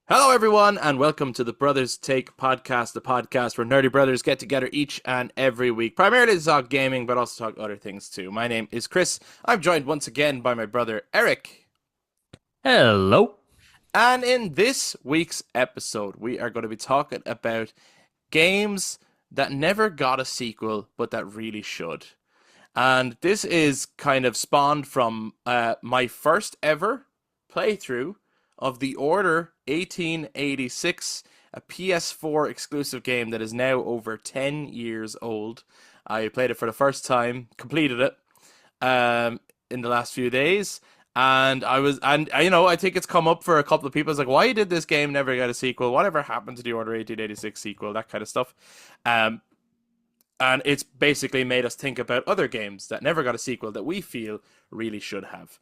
Hello, everyone, and welcome to the Brothers Take podcast, the podcast where nerdy brothers get together each and every week, primarily to talk gaming, but also talk other things too. My name is Kris. I'm joined once again by my brother Eric. Hello. And in this week's episode, we are going to be talking about games that never got a sequel, but that really should. And this is kind of spawned from my first ever playthrough of The Order 1886, a PS4 exclusive game that is now over 10 years old. I played it for the first time, completed it in the last few days. I think it's come up for a couple of people. It's like, why did this game never get a sequel? Whatever happened to the Order 1886 sequel? That kind of stuff. Um, and it's basically made us think about other games that never got a sequel that we feel really should have.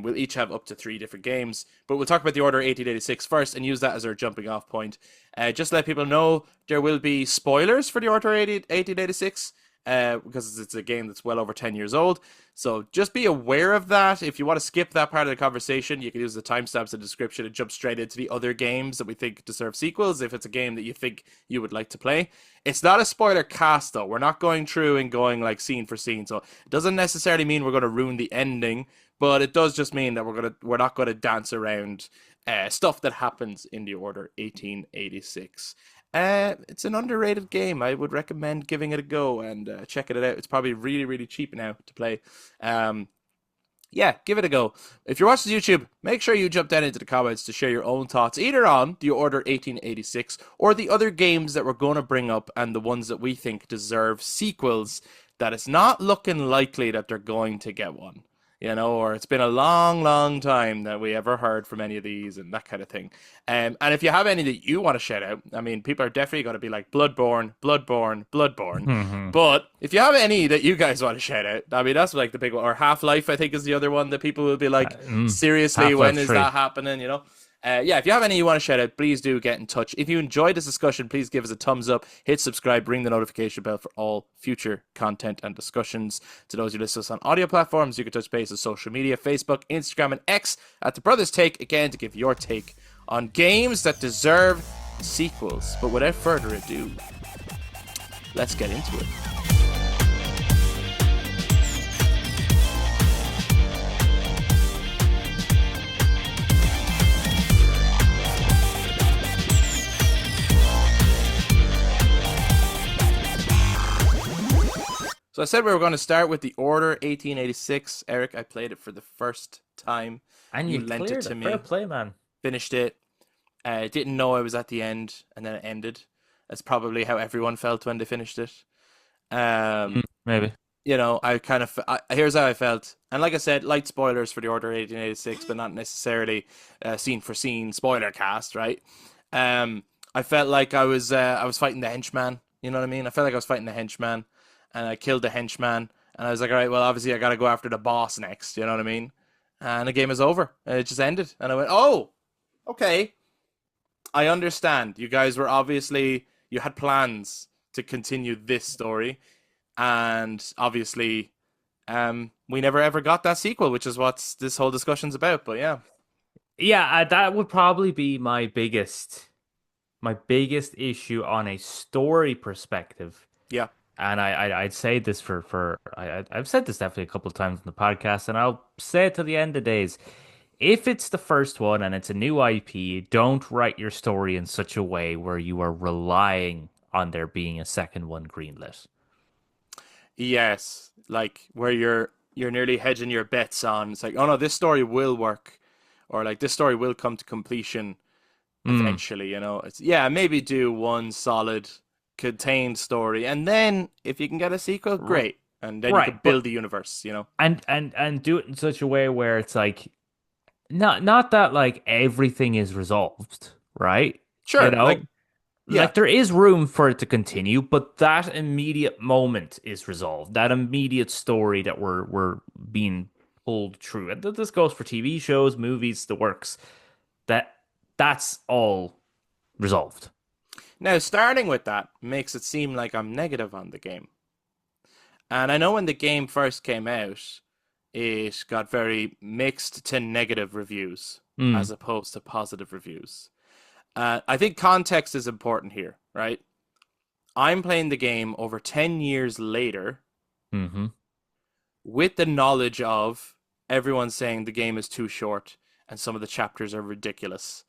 We'll each have up to 3 different games, but we'll talk about the Order 1886 first and use that as our jumping off point. Just to let people know, there will be spoilers for the Order 1886 because it's a game that's well over 10 years old. So just be aware of that. If you want to skip that part of the conversation, you can use the timestamps in the description and jump straight into the other games that we think deserve sequels if it's a game that you think you would like to play. It's not a spoiler cast, though. We're not going through and going like scene for scene. So it doesn't necessarily mean we're going to ruin the ending, but it does just mean that we're not going to dance around stuff that happens in the Order 1886. It's an underrated game. I would recommend giving it a go and checking it out. It's probably really, really cheap now to play. Yeah, give it a go. If you're watching YouTube, make sure you jump down into the comments to share your own thoughts, either on the Order 1886 or the other games that we're going to bring up and the ones that we think deserve sequels that it's not looking likely that they're going to get one. Or it's been a long, long time that we ever heard from any of these and that kind of thing. And if you have any that you want to shout out, I mean, people are definitely going to be like Bloodborne, Bloodborne, Bloodborne. Mhm. But if you have any that you guys want to shout out, I mean, that's like the big one. Or Half-Life, I think, is the other one that people will be like, seriously, when Half-Life is 3. that happening? Yeah, if you have any you want to shout out, please do get in touch. If you enjoyed this discussion, please give us a thumbs up, hit subscribe, ring the notification bell for all future content and discussions. To those who listen to us on audio platforms, you can touch base on social media, Facebook, Instagram, and X at The Brothers Take, again, to give your take on games that deserve sequels. But without further ado, let's get into it. So I said we were going to start with the Order 1886. Eric, I played it for the first time. And You you lent it cleared to it. me. Fair play, man. Finished it. Didn't know I was at the end, and then it ended. That's probably how everyone felt when they finished it. Um, Maybe. I kind of here's how I felt, and like I said, light spoilers for the Order 1886, but not necessarily scene for scene spoiler cast, right? I felt like I was fighting the henchman. You know what I mean? I felt like I was fighting the henchman, and I killed the henchman, and I was like, all right, well, obviously I got to go after the boss next. You know what I mean? And the game is over. And it just ended, and I went, oh, okay. I understand. You guys were obviously you had plans to continue this story, and obviously, we never ever got that sequel, which is what this whole discussion's about. But yeah, Yeah, that would probably be my biggest issue on a story perspective. yeah, And I'd say this I've said this definitely a couple of times on the podcast, and I'll say it to the end of days. If it's the first one and it's a new IP, don't write your story in such a way where you are relying on there being a second one greenlit. yes, like where you're nearly hedging your bets on. It's like, oh no, this story will work, or like this story will come to completion Mm, eventually. It's yeah, maybe do one solid contained story, and then if you can get a sequel, r- great, and then you right, can build but the universe. and do it in such a way where it's like not that like everything is resolved, right? You Sure, like know, yeah. like there is room for it to continue, but that immediate moment is resolved. That immediate story that we're being pulled through. And this goes for TV shows, movies, the works. That that's all resolved. Now, starting with that makes it seem like I'm negative on the game. And I know when the game first came out, it got very mixed to negative reviews Mm, as opposed to positive reviews. I think context is important here, right? I'm playing the game over 10 years later Hmm. with the knowledge of everyone saying the game is too short and some of the chapters are ridiculous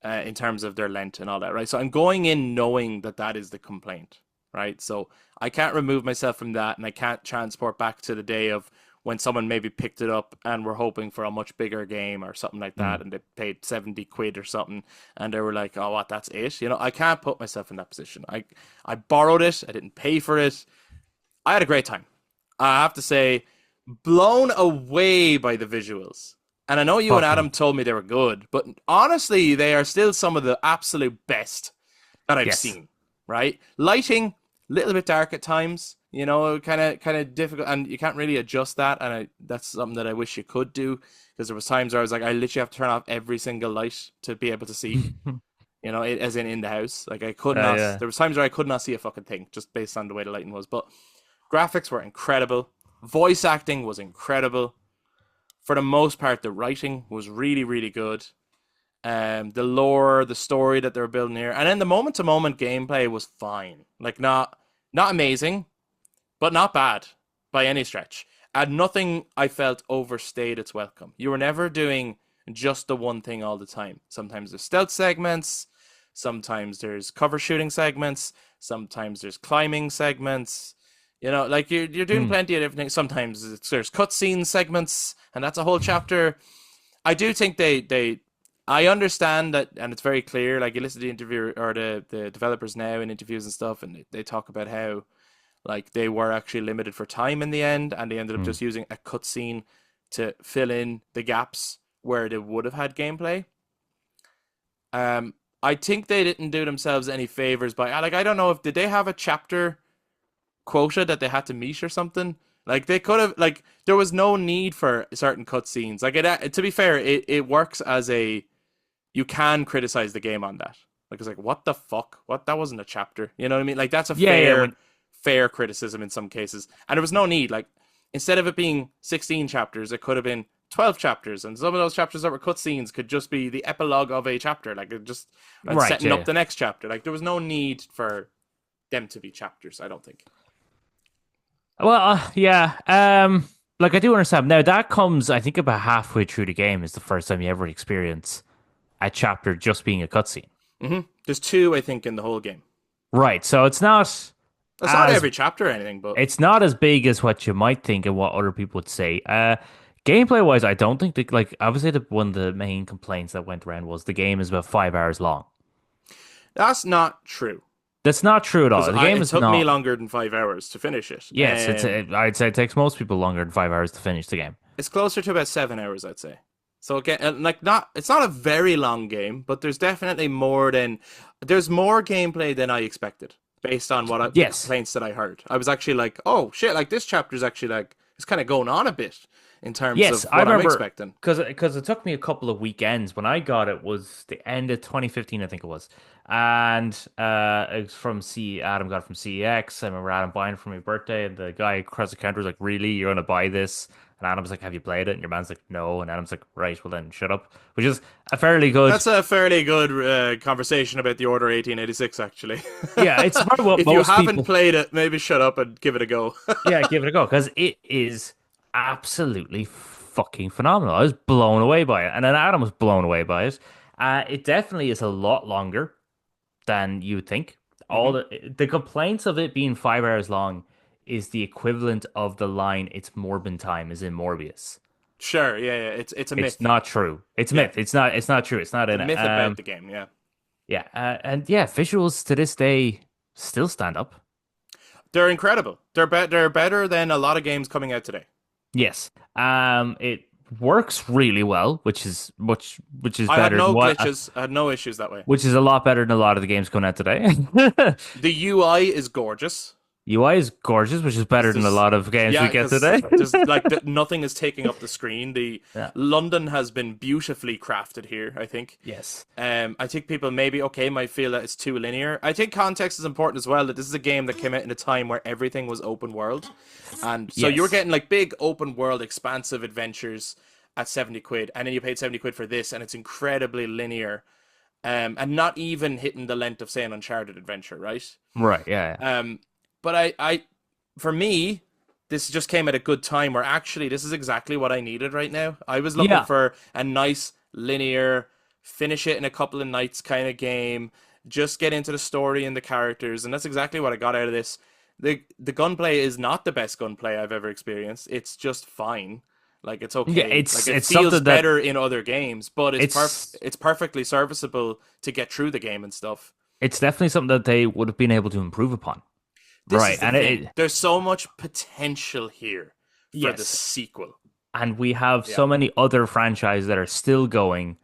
in terms of their length and all that, right? So I'm going in knowing that that is the complaint, right? So I can't remove myself from that, and I can't transport back to the day of when someone maybe picked it up and were hoping for a much bigger game or something like that, and they paid 70 quid or something, and they were like, "Oh, what? That's it?" You know, I can't put myself in that position. I borrowed it. I didn't pay for it. I had a great time. I have to say, blown away by the visuals. And I know you and Fucking Adam told me they were good, but honestly, they are still some of the absolute best that I've yes. seen. Right? Lighting, a little bit dark at times, you know, kind of difficult, and you can't really adjust that. And that's something that I wish you could do, because there was times where I was like, I literally have to turn off every single light to be able to see. You know, as in the house. Like I could not. Yeah. There was times where I could not see a fucking thing just based on the way the lighting was. But graphics were incredible. Voice acting was incredible. For the most part, the writing was really, really good. The lore, the story that they were building here, and then the moment to moment gameplay was fine. Like not amazing, but not bad by any stretch. And nothing I felt overstayed its welcome. You were never doing just the one thing all the time. Sometimes there's stealth segments, sometimes there's cover shooting segments, sometimes there's climbing segments. You know, like you're doing Mm. plenty of different things. Sometimes there's cutscene segments, and that's a whole chapter. I do think I understand that, and it's very clear. Like you listen to the interview or the developers now in interviews and stuff, and they talk about how like they were actually limited for time in the end, and they ended up Mm. just using a cutscene to fill in the gaps where they would have had gameplay. Um, I think they didn't do themselves any favors by like I don't know if did they have a chapter quota that they had to meet or something. Like they could have like there was no need for certain cutscenes. Like to be fair, it works as a you can criticize the game on that. Like it's like what the fuck? What that wasn't a chapter. You know what I mean? Like that's a Yeah, yeah. fair criticism in some cases. And there was no need. Like instead of it being 16 chapters, it could have been 12 chapters, and some of those chapters that were cutscenes could just be the epilogue of a chapter, like it just and Right, setting yeah, up yeah. the next chapter. Like there was no need for them to be chapters, I don't think. Well, yeah. Like I do understand. Now that comes, I think, about halfway through the game is the first time you ever experience a chapter just being a cutscene. There's two, I think, in the whole game. Right. So That's not as every chapter or anything, but it's not as big as what you might think and what other people would say. Gameplay wise, I don't think that like obviously one of the main complaints that went around was the game is about 5 hours long. that's not true. That's not true at all. Because The game it is took me not. longer than 5 hours to finish it. Yes, I'd say it takes most people longer than 5 hours to finish the game. It's closer to about 7 hours, I'd say. So again, like not, it's not a very long game, but there's definitely there's more gameplay than I expected based on the Yes. complaints that I heard. I was actually like, oh shit, like this chapter's actually like it's kind of going on a bit in terms Yes, of I what I'm remember expecting. because it took me a couple of weekends. When I got it was the end of 2015, I think it was, and it was from C. Adam got it from CEX. I remember Adam buying it for my birthday, and the guy across the counter was like, "Really, you're gonna buy this?" And Adam was like, "Have you played it?" And your man's like, "No," and Adam's like, "Right, well then, shut up." Which is a fairly good. That's a fairly good conversation about the Order 1886, actually. Yeah, it's probably what If you most haven't people. played it, maybe shut up and give it a go. Yeah, give it a go because it is absolutely fucking phenomenal. I was blown away by it, and then Adam was blown away by it. It definitely is a lot longer than you would think. All hmm the complaints of it being 5 hours long is the equivalent of the line "It's Morbin time" is in Morbius. Sure, yeah. It's a It's myth. not true. It's Yeah, myth. It's not true. It's not it's a in it. myth about the game. Yeah, Yeah, and yeah, visuals to this day still stand up. they're incredible. They're better than a lot of games coming out today. Yes. It works really well, which is I had better than no what glitches. I had no issues that way. which is a lot better than a lot of the games coming out today. The UI is gorgeous. UI is gorgeous, which is better than a There's lot of games we yeah, get because today. there's like nothing is taking up the screen. The Yeah. London has been beautifully crafted here, I think. Yes. I think people maybe might feel that it's too linear. I think context is important as well. That this is a game that came out in a time where everything was open world, and so you were Yes. getting like big open world, expansive adventures at 70 quid, and then you paid 70 quid for this, and it's incredibly linear. and not even hitting the length of say an Uncharted adventure, right? Right. Yeah. Um, but for me, this just came at a good time where actually this is exactly what I needed right now. I was looking Yeah. for a nice linear, finish it in a couple of nights kind of game, just get into the story and the characters, and that's exactly what I got out of this. The gunplay is not the best gunplay I've ever experienced. It's just fine. Like it's Yeah. okay. Like it It's feels something that better in other games, but it's it's perfectly serviceable to get through the game and stuff. it's definitely something that they would have been able to improve upon. This Right. is the And thing. There's so much potential here for the yes. sequel. And we have Yeah. so many other franchises that are still going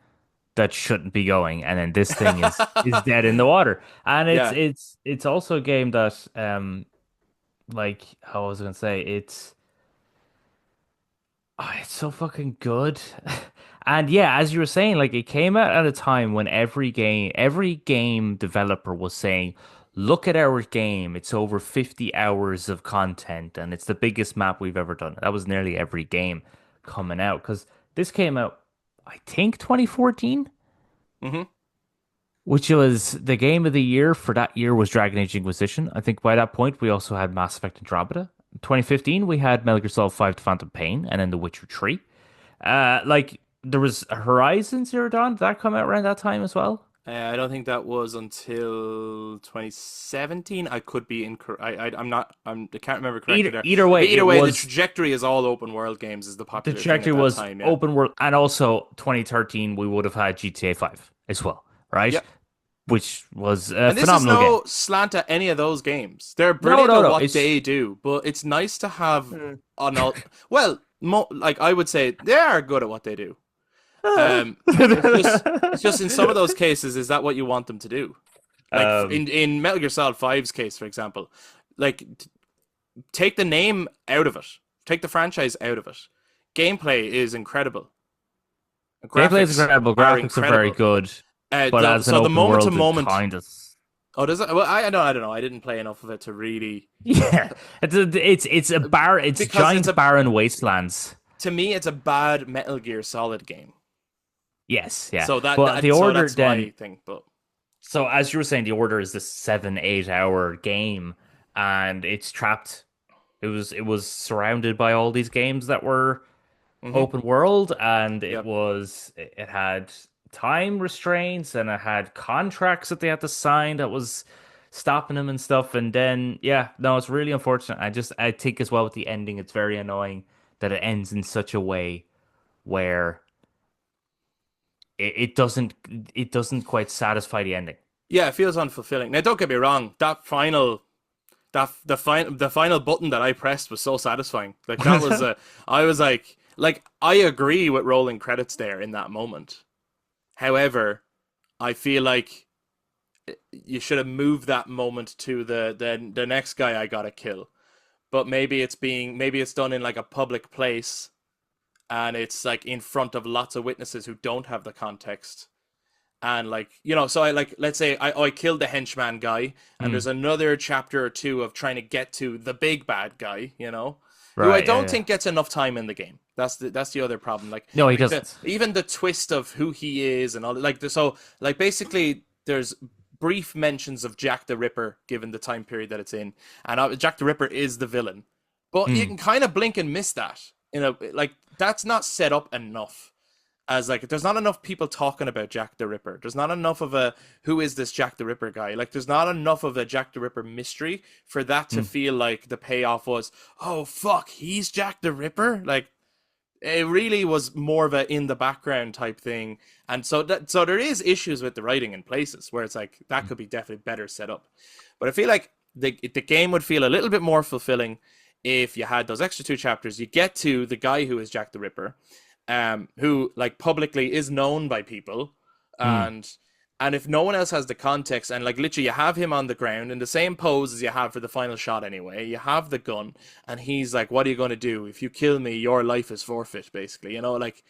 that shouldn't be going, and then this thing is dead in the water. And Yeah. it's also a game that like how was I gonna say it's so fucking good. And yeah, as you were saying, like it came out at a time when every game developer was saying, look at our game, it's over 50 hours of content and it's the biggest map we've ever done. That was nearly every game coming out because this came out, I think 2014, Hmm. which was the game of the year for that year was Dragon Age Inquisition. I think by that point we also had Mass Effect Andromeda. 2015 we had Metal Gear Solid 5 to Phantom Pain and then The Witcher 3. Like there was Horizon Zero Dawn. Did that come out around that time as well? I don't think that was until 2017. I could be incorrect. I'm not. I can't remember correctly there. Either But way, either it way, the was trajectory is all open world games is the the popular thing at trajectory that was time. Yeah. open world, and also 2013 we would have had GTA 5 as well, right? Yeah. Which was a And this is phenomenal game. no slant at any of those games. They're No, brilliant no, at no. what It's they do, but it's nice to have an well, like I would say they are good at what they do. It's just in some of those cases, is that what you want them to do? Like um, in Metal Gear Solid 5's case, for example, like take the name out of it, take the franchise out of it. Gameplay is incredible. gameplay is Graphics incredible. are Graphics are very incredible. good, but as an So the open moment to world, it moment. kind of Oh, does it? Well, I don't know. I didn't play enough of it to really. yeah. It's Because it's giant a barren wastelands. to me it's a bad Metal Gear Solid game. Yes, yeah. So But the so order that's then. my thing. But So as you were saying, the order is this 7, 8 hour game, and it's trapped. It was surrounded by all these games that were hmm open world, and yep. it had time restraints and it had contracts that they had to sign that was stopping them and stuff. And then yeah, no, it's really unfortunate. I think as well with the ending, it's very annoying that it ends in such a way where it doesn't quite satisfy the ending. Yeah, it feels unfulfilling. Now, don't get me wrong. The final button that I pressed was so satisfying. Like that was I was like I agree with rolling credits there in that moment. However, I feel like you should have moved that moment to the next guy I gotta kill. But maybe it's done in like a public place and it's like in front of lots of witnesses who don't have the context. And like, so I like let's say I killed the henchman guy and Mm, there's another chapter or two of trying to get to the big bad guy, who I right, yeah, don't yeah. think gets enough time in the game. That's the other problem. No, he Like the doesn't. even the twist of who he is and all so like basically there's brief mentions of Jack the Ripper given the time period that it's in, and Jack the Ripper is the villain, but you Mm, can kind of blink and miss that. Like that's not set up enough. As like, there's not enough people talking about Jack the Ripper. There's not enough of a who is this Jack the Ripper guy. Like, there's not enough of a Jack the Ripper mystery for that to mm. feel like the payoff was, oh fuck, he's Jack the Ripper. Like, it really was more of a in the background type thing, and so there is issues with the writing in places where it's like that could be definitely better set up. But I feel like the game would feel a little bit more fulfilling if you had those extra two chapters. You get to the guy who is Jack the Ripper, who like publicly is known by people, Mm. and if no one else has the context, and like literally you have him on the ground in the same pose as you have for the final shot anyway, you have the gun, and he's like, what are you going to do? If you kill me, your life is forfeit, basically, like,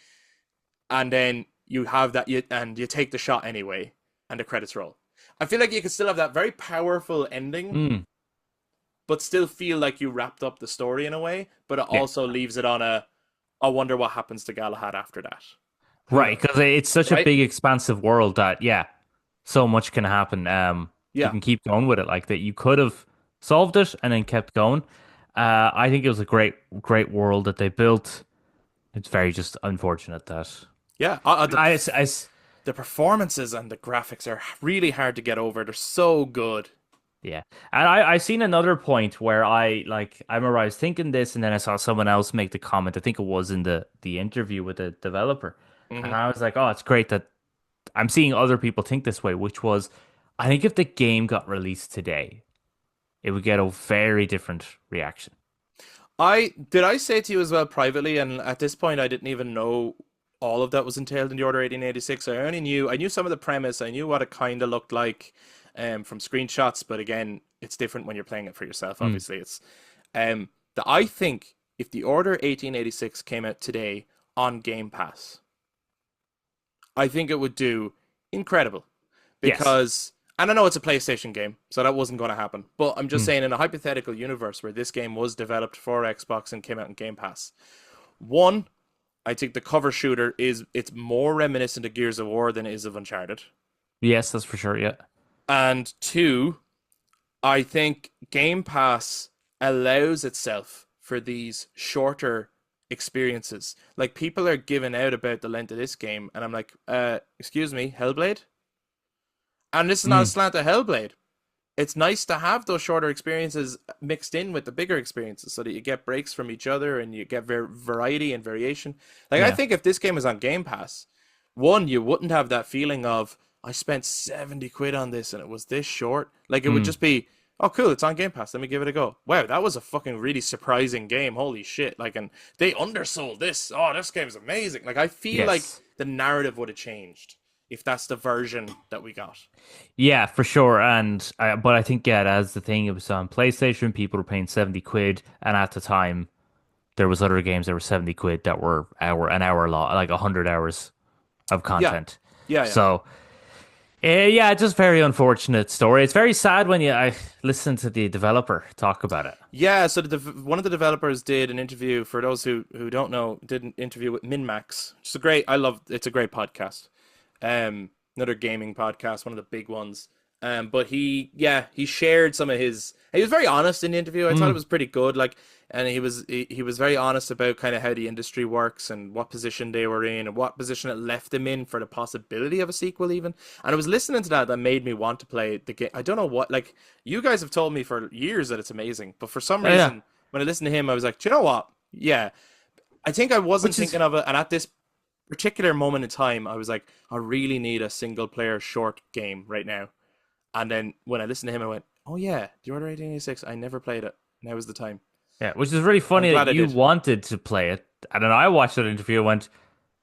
and then you have that, and you take the shot anyway, and the credits roll. I feel like you could still have that very powerful ending, Mm. but still feel like you wrapped up the story in a way, but it Yeah. also leaves it on I wonder what happens to Galahad after that. Who Right, because knows? it's such a Right? big, expansive world that, yeah. so much can happen. You Yeah. can keep going with it like that. You could have solved it and then kept going. I think it was a great world that they built. It's very just unfortunate that Yeah. The performances and the graphics are really hard to get over. They're so good. yeah. And I seen another point where I remember I was thinking this and then I saw someone else make the comment. I think it was in the interview with the developer. And Hmm. I was like, oh, it's great that I'm seeing other people think this way, which was I think if the game got released today, it would get a very different reaction. I say to you as well privately, and at this point I didn't even know all of that was entailed in the Order 1886. I knew some of the premise, I knew what it kind of looked like from screenshots, but again, it's different when you're playing it for yourself, Mm. obviously. It's that I think if the Order 1886 came out today on Game Pass, I think it would do incredible Yes. because and I know it's a PlayStation game, so that wasn't going to happen. But I'm just Mm. saying, in a hypothetical universe where this game was developed for Xbox and came out in Game Pass, one, I think the cover shooter it's more reminiscent of Gears of War than it is of Uncharted, Yes, that's for sure. Yeah. and two, I think Game Pass allows itself for these shorter experiences. Like people are giving out about the length of this game, and I'm like, excuse me, Hellblade? And this is not a Mm. slant at Hellblade. It's nice to have those shorter experiences mixed in with the bigger experiences so that you get breaks from each other and you get variety and variation. Like, I Yeah. think if this game was on Game Pass, one, you wouldn't have that feeling of, I spent 70 quid on this and it was this short. Like, it would Mm. just be, oh, cool, it's on Game Pass. Let me give it a go. Wow, that was a fucking really surprising game. Holy shit. Like, and they undersold this. Oh, this game is amazing. Like, I feel like Yes. the narrative would have changed if that's the version that we got. Yeah, for sure. But I think yeah, that's the thing. It was on PlayStation. People were paying 70 quid, and at the time, there was other games that were 70 quid that were an hour long, like 100 hours of Yeah. content. Yeah, yeah. So yeah, just very unfortunate story. It's very sad when I listen to the developer talk about it. Yeah, so one of the developers did an interview for those who don't know, did an interview with MinMax. It's a great podcast. Another gaming podcast, one of the big ones. But he shared some of he was very honest in the interview. I thought it Mm, was pretty good. Like, and he was very honest about kind of how the industry works and what position they were in and what position it left them in for the possibility of a sequel even. And I was listening to that made me want to play the game. I don't know what, like, you guys have told me for years that it's amazing, but for some yeah, reason when I listened to him, I was like, do you know what? Yeah, I think I wasn't which is thinking of it, and at this particular moment in time, I was like, I really need a single player short game right now. And then when I listened to him, I went, oh yeah, The Order 1886. I never played it. Now is the time. yeah, which is really I'm funny that glad I you did. wanted to play it, and then I watched that interview and went,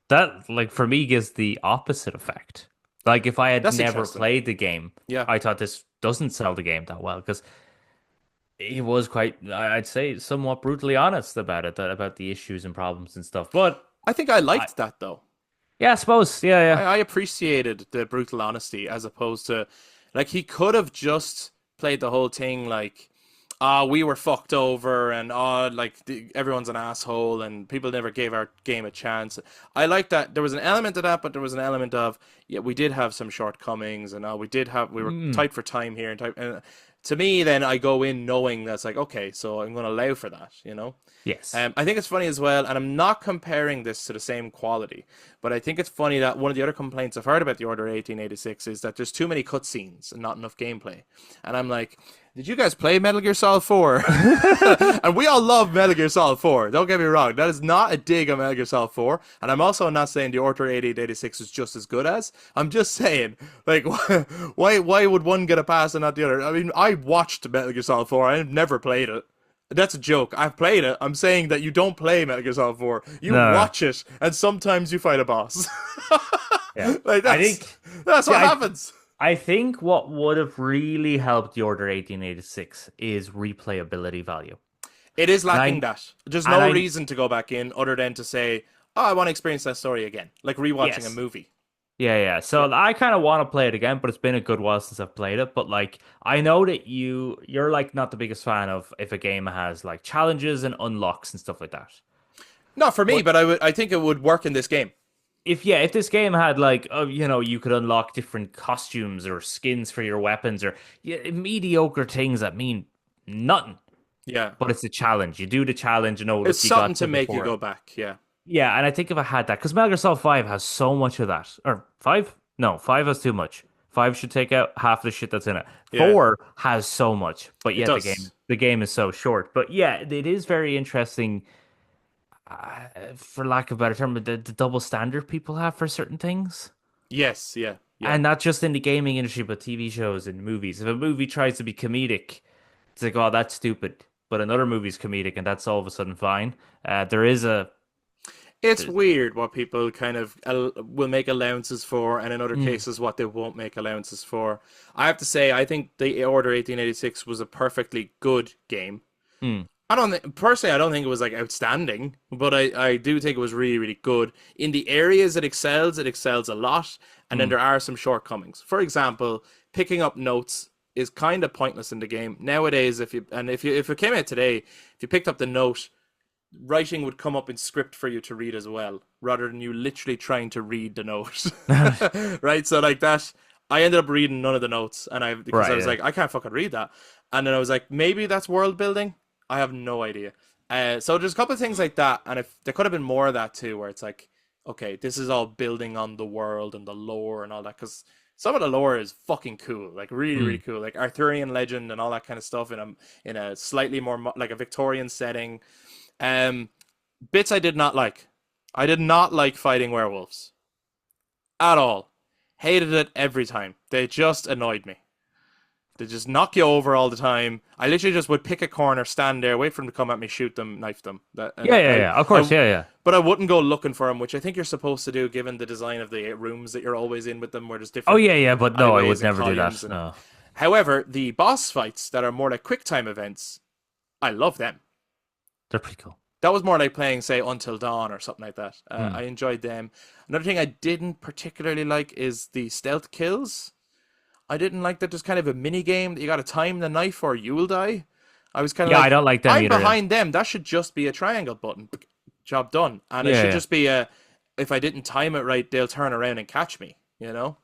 that like for me gives the opposite effect. Like if I had That's never interesting. played the game, Yeah. I thought this doesn't sell the game that well because he was quite, I'd say, somewhat brutally honest about it, about the issues and problems and stuff. But I think I I, liked that though. yeah, I suppose, yeah, yeah. I appreciated the brutal honesty as opposed to, like, he could have just played the whole thing like, we were fucked over and like everyone's an asshole and people never gave our game a chance. I like that there was an element of that, but there was an element of, yeah, we did have some shortcomings and we were Mm, tight for time here and to me then I go in knowing that's like, okay, so I'm going to allow for that, you know. yes. I think it's funny as well, and I'm not comparing this to the same quality, but I think it's funny that one of the other complaints I've heard about the Order 1886 is that there's too many cutscenes and not enough gameplay. And I'm like, did you guys play Metal Gear Solid 4? And we all love Metal Gear Solid 4. Don't get me wrong. That is not a dig on Metal Gear Solid 4. And I'm also not saying the Order 1886 is just as good as. I'm just saying, like, why would one get a pass and not the other? I mean, I watched Metal Gear Solid 4. I've never played it. That's a joke. I've played it. I'm saying that you don't play Metal Gear Solid 4. You No, watch it, and sometimes you fight a boss. yeah. Like I think, that's see, what happens. I think what would have really helped the Order 1886 is replayability value. It is And lacking that. There's and no I, reason to go back in other than to say, "Oh, I want to experience that story again," like rewatching a yes. movie. Yeah, yeah. Yeah. So I kind of want to play it again, but it's been a good while since I've played it. But like, I know that you're like not the biggest fan of if a game has like challenges and unlocks and stuff like that. Not for me, But but I think it would work in this game. if this game had like you could unlock different costumes or skins for your weapons or mediocre things that mean nothing, Yeah. but it's a challenge. You do the challenge, It's look, you something got to to the make you four. go back. Yeah. Yeah, and I think if I had that, because Metal Gear Solid 5 has so much of that. Or 5? No, 5 has too much. 5 should take out half the shit that's in it. Yeah. 4 has so much, but It yet the does. game is so short. But yeah, it is very interesting, for lack of a better term, the double standard people have for certain things. Yes. Yeah. Yeah. And not just in the gaming industry, but TV shows and movies. If a movie tries to be comedic, it's like, oh, that's stupid. But another movie's comedic, and that's all of a sudden fine. There is a. It's weird what people kind of will make allowances for, and in other Mm, cases, what they won't make allowances for. I have to say, I think the Order 1886 was a perfectly good game. mm, Personally, I don't think it was like outstanding, but I do think it was really, really good. In the areas it excels a lot, and then mm. there are some shortcomings. For example, picking up notes is kind of pointless in the game. Nowadays, if it came out today, if you picked up the note, writing would come up in script for you to read as well, rather than you literally trying to read the note. Right? So like that, I ended up reading none of the notes, and because I Right, was yeah. like, I can't fucking read that. And then I was like, maybe that's world building. I have no idea. So there's a couple of things like that, and if there could have been more of that too, where it's like, okay, this is all building on the world and the lore and all that, because some of the lore is fucking cool, like really, really Mm. cool, like Arthurian legend and all that kind of stuff in a slightly more like a Victorian setting. Um, Bits I did not like. I did not like fighting werewolves at all. Hated it every time. They just annoyed me. They just knock you over all the time. I literally just would pick a corner, stand there, wait for them to come at me, shoot them, knife them. Yeah, yeah, yeah. Of course, yeah, yeah. But I wouldn't go looking for them, which I think you're supposed to do, given the design of the rooms that you're always in with them, where there's Oh, different yeah, yeah. But no, I would alleyways and never do columns. that. And No. however, the boss fights that are more like quick time events, I love them. They're pretty cool. That was more like playing, say, Until Dawn or something like that. Mm. I enjoyed them. Another thing I didn't particularly like is the stealth kills. I didn't like that there's kind of a mini game that you got to time the knife or you'll die. I was kind of Yeah, I like, don't like them I'm either. Yeah, behind them. That should just be a triangle button. Job done. And it yeah, should yeah. just be if I didn't time it right, they'll turn around and catch me, you know?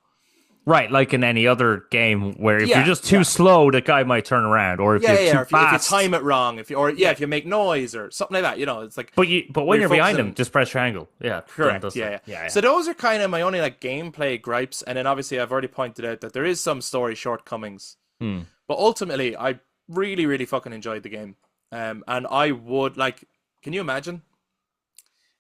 Right, like in any other game where if you're Yeah, just too yeah. slow, the guy might turn around, or if Yeah, you're yeah, too or if you fast. time it wrong, Yeah, if you make noise or something like that, it's like but where when you're you're behind focusing him, on. just press triangle. Yeah, done Correct. does Yeah, that. yeah. Yeah, yeah. So those are kind of my only like gameplay gripes, and then obviously I've already pointed out that there is some story shortcomings. Hmm. But ultimately, I really, really fucking enjoyed the game. And I would like, can you imagine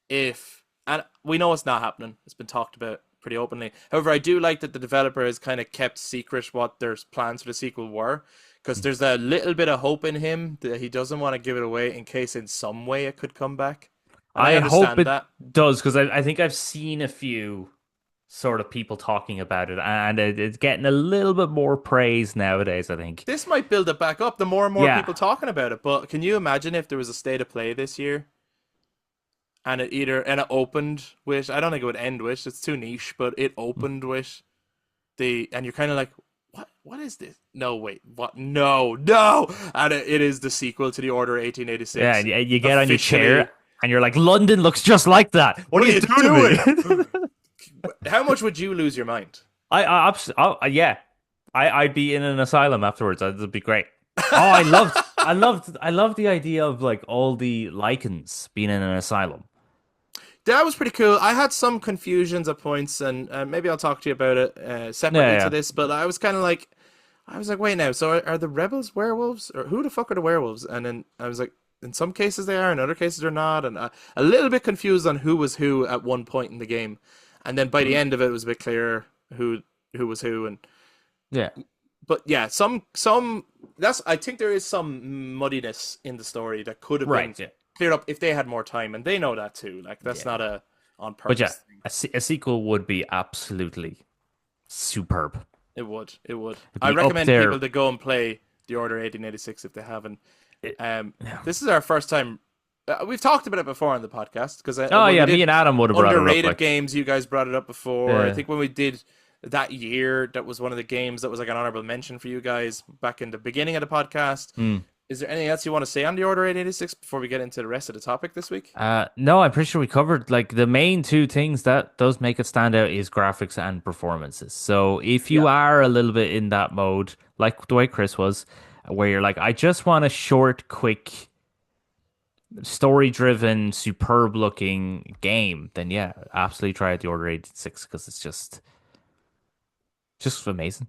if, and we know it's not happening. It's been talked about pretty openly. However, I do like that the developer has kind of kept secret what their plans for the sequel were, because there's a little bit of hope in him that he doesn't want to give it away in case in some way it could come back. And I I hope understand it that. does because I think I've seen a few sort of people talking about it, and it's getting a little bit more praise nowadays, I think. This might build it back up the more and more Yeah, people talking about it. But can you imagine if there was a state of play this year and it opened with, I don't think it would end with, it's too niche, but it opened with and you're kind of like, what is this? No, wait, what? No, and it is the sequel to the Order yeah, 1886. and you get on your Officially, chair and you're like, London looks just like that. What what are are you you doing to doing? me? How much would you lose your mind? Yeah, I'd be in an asylum afterwards. That'd be great. Oh, I loved the idea of like all the lichens being in an asylum. That was pretty cool. I had some confusions at points, and maybe I'll talk to you about it Yeah, separately to yeah. this. But I was like, wait now. So are the rebels werewolves, or who the fuck are the werewolves? And then I was like, in some cases they are, in other cases they're not, and a little bit confused on who was who at one point in the game. And then by the end of it, it was a bit clearer who was who, and Yeah. but yeah, some that's I think there is some muddiness in the story that could have been Right. Yeah. cleared up if they had more time, and they know that too. Like that's Yeah. not a on But yeah, purpose thing. a sequel would be absolutely superb. It would. It would. It'd I be up recommend there. people to go and play the Order 1886 if they haven't. It- yeah. This is our first time. We've talked about it before on the podcast because Oh when we yeah, did me and Adam would have brought it up. underrated Like, games, you guys brought it up before. I yeah. think when we did that year, that was one of the games that was like an honorable mention for you guys back in the beginning of the podcast. Mm. Is there anything else you want to say on the Order 886 before we get into the rest of the topic this week? No, I'm pretty sure we covered like the main two things that does make it stand out is graphics and performances. So if Yeah. you are a little bit in that mode, like the way Chris was, where you're like, I just want a short, quick, story-driven, superb-looking game, then yeah, absolutely try out the Order 86 because it's just amazing.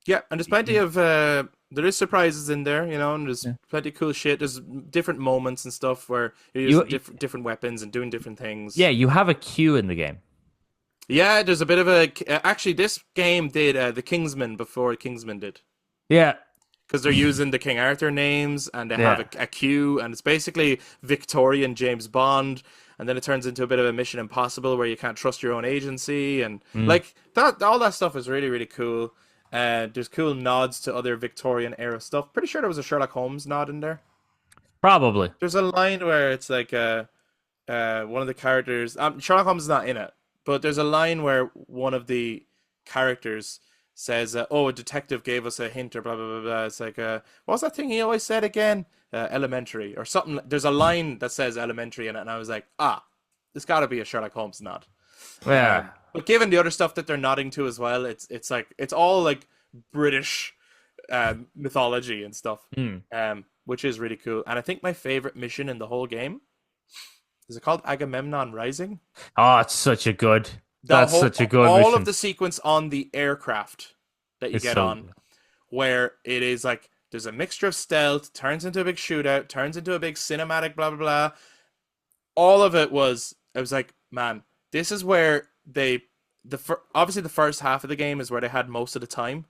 Yeah, and there's plenty Yeah. of there is surprises in there, and there's Yeah. plenty of cool shit. There's different moments and stuff where you're You, using different weapons and doing different things. yeah, you have a queue in the game. Yeah, there's a bit of a actually this game did the Kingsman before Kingsman did. Yeah, Because they're using the King Arthur names and they have yeah. a queue, and it's basically Victorian James Bond, and then it turns into a bit of a Mission Impossible where you can't trust your own agency, and Mm, like that, all that stuff is really, really cool. There's cool nods to other Victorian era stuff. Pretty sure there was a Sherlock Holmes nod in there. probably. There's a line where it's like one of the characters. Sherlock Holmes is not in it, but there's a line where one of the characters says, "Oh, a detective gave us a hint," or blah blah blah blah. It's like, what was that thing he always said again? Elementary or something. There's a line that says elementary in it, and I was like, ah, there's got to be a Sherlock Holmes nod. Yeah, But given the other stuff that they're nodding to as well, it's like it's all like British mythology and stuff, mm. which is really cool. And I think my favorite mission in the whole game is it called Agamemnon Rising? Oh, it's such a good. The That's whole such a good all of mission. the sequence on the aircraft that you It's get so on, good. where it is like there's a mixture of stealth, turns into a big shootout, turns into a big cinematic, blah blah blah. All of it was. I was like, man, this is where obviously the first half of the game is where they had most of the time,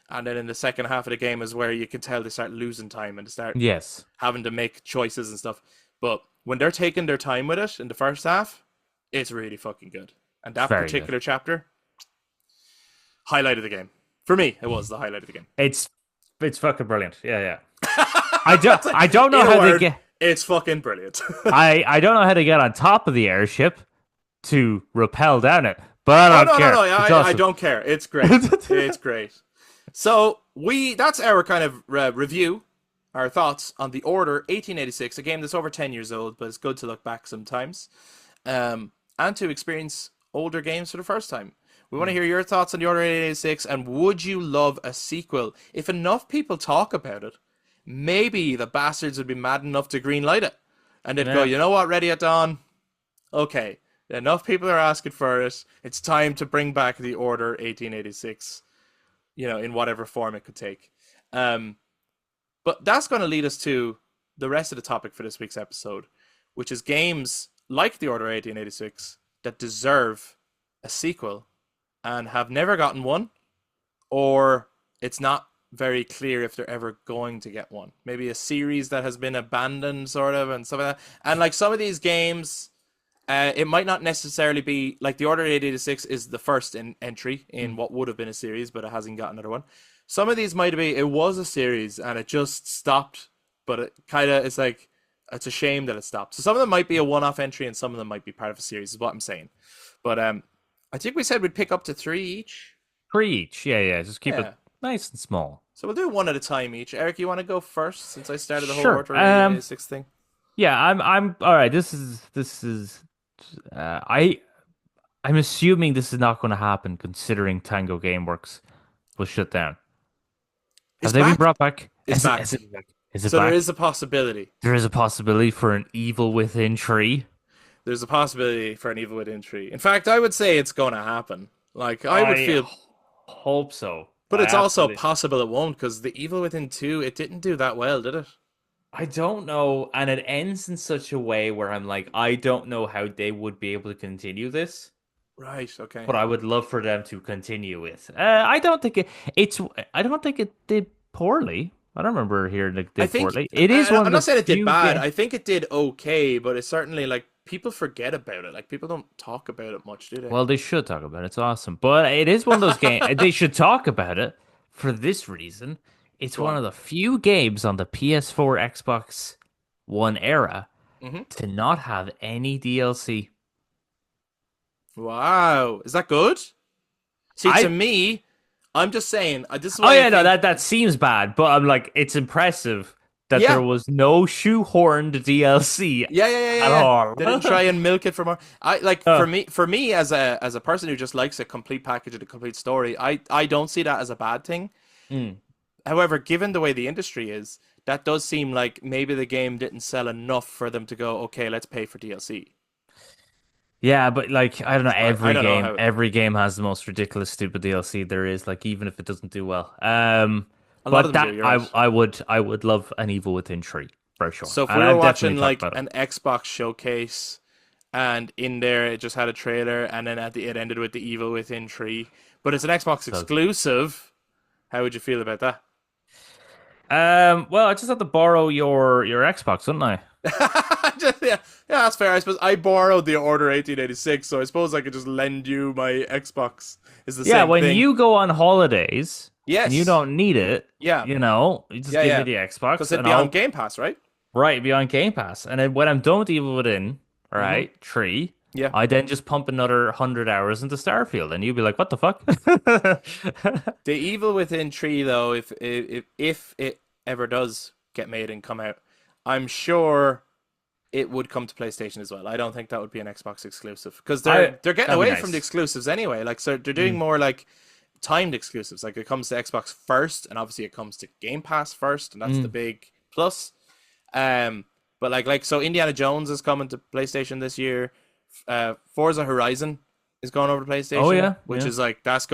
and then in the second half of the game is where you can tell they start losing time and they start Yes, having to make choices and stuff. But when they're taking their time with it in the first half, it's really fucking good. And that very good. particular chapter, highlight of the game. For me, it was the highlight of the game. It's it's fucking brilliant. Yeah, yeah. It's like, I don't know in a how they word, get it's fucking brilliant. I don't know how to get on top of the airship to rappel down it, but Oh I don't no, no, no! care. It's I awesome. don't care. It's great. It's great. So that's our kind of review, our thoughts on the Order 1886, a game that's over 10 years old, but it's good to look back sometimes, and to experience older games for the first time. We want to hear your thoughts on the Order 1886, and would you love a sequel? If enough people talk about it, maybe the bastards would be mad enough to greenlight it, and they'd go, Yeah, you know what, Ready at Dawn? Okay, enough people are asking for it. It's time to bring back the Order 1886, in whatever form it could take. Um, but that's going to lead us to the rest of the topic for this week's episode, which is games like the Order 1886 that deserve a sequel and have never gotten one, or it's not very clear if they're ever going to get one. Maybe a series that has been abandoned, sort of, and stuff like that. And like some of these games, it might not necessarily be like the Order 886 is the first entry in what would have been a series, but it hasn't got another one. Some of these might be it was a series and it just stopped, but it kind of it's like it's a shame that it stopped. So some of them might be a one-off entry and some of them might be part of a series. Is what I'm saying. But I think we said we'd pick up to three each. three each. Yeah, yeah. Just keep it Yeah. nice and small. So we'll do one at a time each. Eric, you want to go first since I started the whole Sure. Order 1886 thing? Yeah. I'm all right. This is. I I'm assuming this is not going to happen, considering Tango Gameworks was shut down. Have It's they been back. brought back? It's back. Is it So there back? is a possibility. There is a possibility for an Evil Within 3. There's a possibility for an Evil Within 3. In fact, I would say it's going to happen. Like, I would I feel. hope so. But I it's also absolutely. possible it won't, because the Evil Within 2, it didn't do that well, did it? I don't know, and it ends in such a way where I'm like, I don't know how they would be able to continue this, Right, okay. but I would love for them to continue it. I don't think it's. I don't think it did poorly. I don't remember hearing it I did think. poorly. It is one I'm of not the saying it did few bad. games. I think it did okay, but it's certainly, like, people forget about it. Like, people don't talk about it much, do they? Well, they should talk about it. It's awesome. But it is one of those games. They should talk about it for this reason. It's Go one on. of the few games on the PS4, Xbox One era Hmm. to not have any DLC. Wow. Is that good? See, to I me, I'm just saying, this is Oh why I yeah, no, think. that seems bad, but I'm like, it's impressive that there Yeah, was no shoehorned DLC at yeah. all. They didn't try and milk it for more. I like Uh, for me as a person who just likes a complete package and a complete story, I don't see that as a bad thing. mm. However, given the way the industry is, that does seem like maybe the game didn't sell enough for them to go, okay, let's pay for DLC. Yeah, but like I don't know, So I don't know how. every game has the most ridiculous stupid DLC there is, like even if it doesn't do well. A lot of But them that do. You're right. I would love an Evil Within 3 for sure. So if And we were I'll definitely watching talk like about it. an Xbox showcase, and in there it just had a trailer, and then it ended with the Evil Within 3, but it's an Xbox So exclusive. How would you feel about that? well, I just have to borrow your Xbox, wouldn't I? Yeah, that's fair. I suppose I borrowed the Order 1886, so I suppose I could just lend you my Xbox. Is the Yeah, same when thing. you go on holidays and you Yes. don't need it, Yeah. you just Yeah, give me yeah. the Because Xbox it'd and be on I'll Game Pass, right? right be on Game Pass. And then when I'm done with Evil Within, all Mm-hmm. right, 3, Yeah. I then just pump another 100 hours into Starfield, and you'll be like, "What the fuck?" The Evil Within 3, though, if it ever does get made and come out, I'm sure it would come to PlayStation as well. I don't think that would be an Xbox exclusive because I they're getting That'd be away from the nice. exclusives anyway. Like, so they're doing Mm, more like timed exclusives. Like, it comes to Xbox first, and obviously it comes to Game Pass first, and that's the mm. big plus. Um, but so Indiana Jones is coming to PlayStation this year. Forza Horizon is going over to Oh PlayStation, yeah, which yeah. is like that's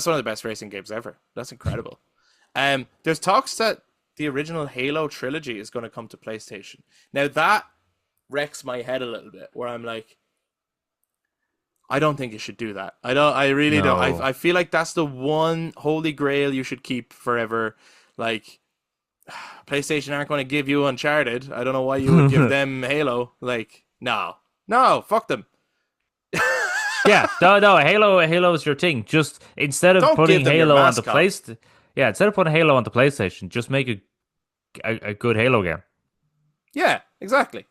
one of the best racing games ever. That's incredible. There's talks that the original Halo trilogy is going to come to PlayStation. Now that wrecks my head a little bit, where I'm like, I don't think you should do that. I don't. I really don't. No. I feel like that's the one holy grail you should keep forever. Like PlayStation aren't going to give you Uncharted. I don't know why you would give them Halo. Like, no, no, fuck them. Yeah, no, Halo is your thing. Just instead of Don't give putting them your Halo on the mascot. place, yeah, instead of putting Halo on the PlayStation, just make a good Halo game. Yeah, exactly.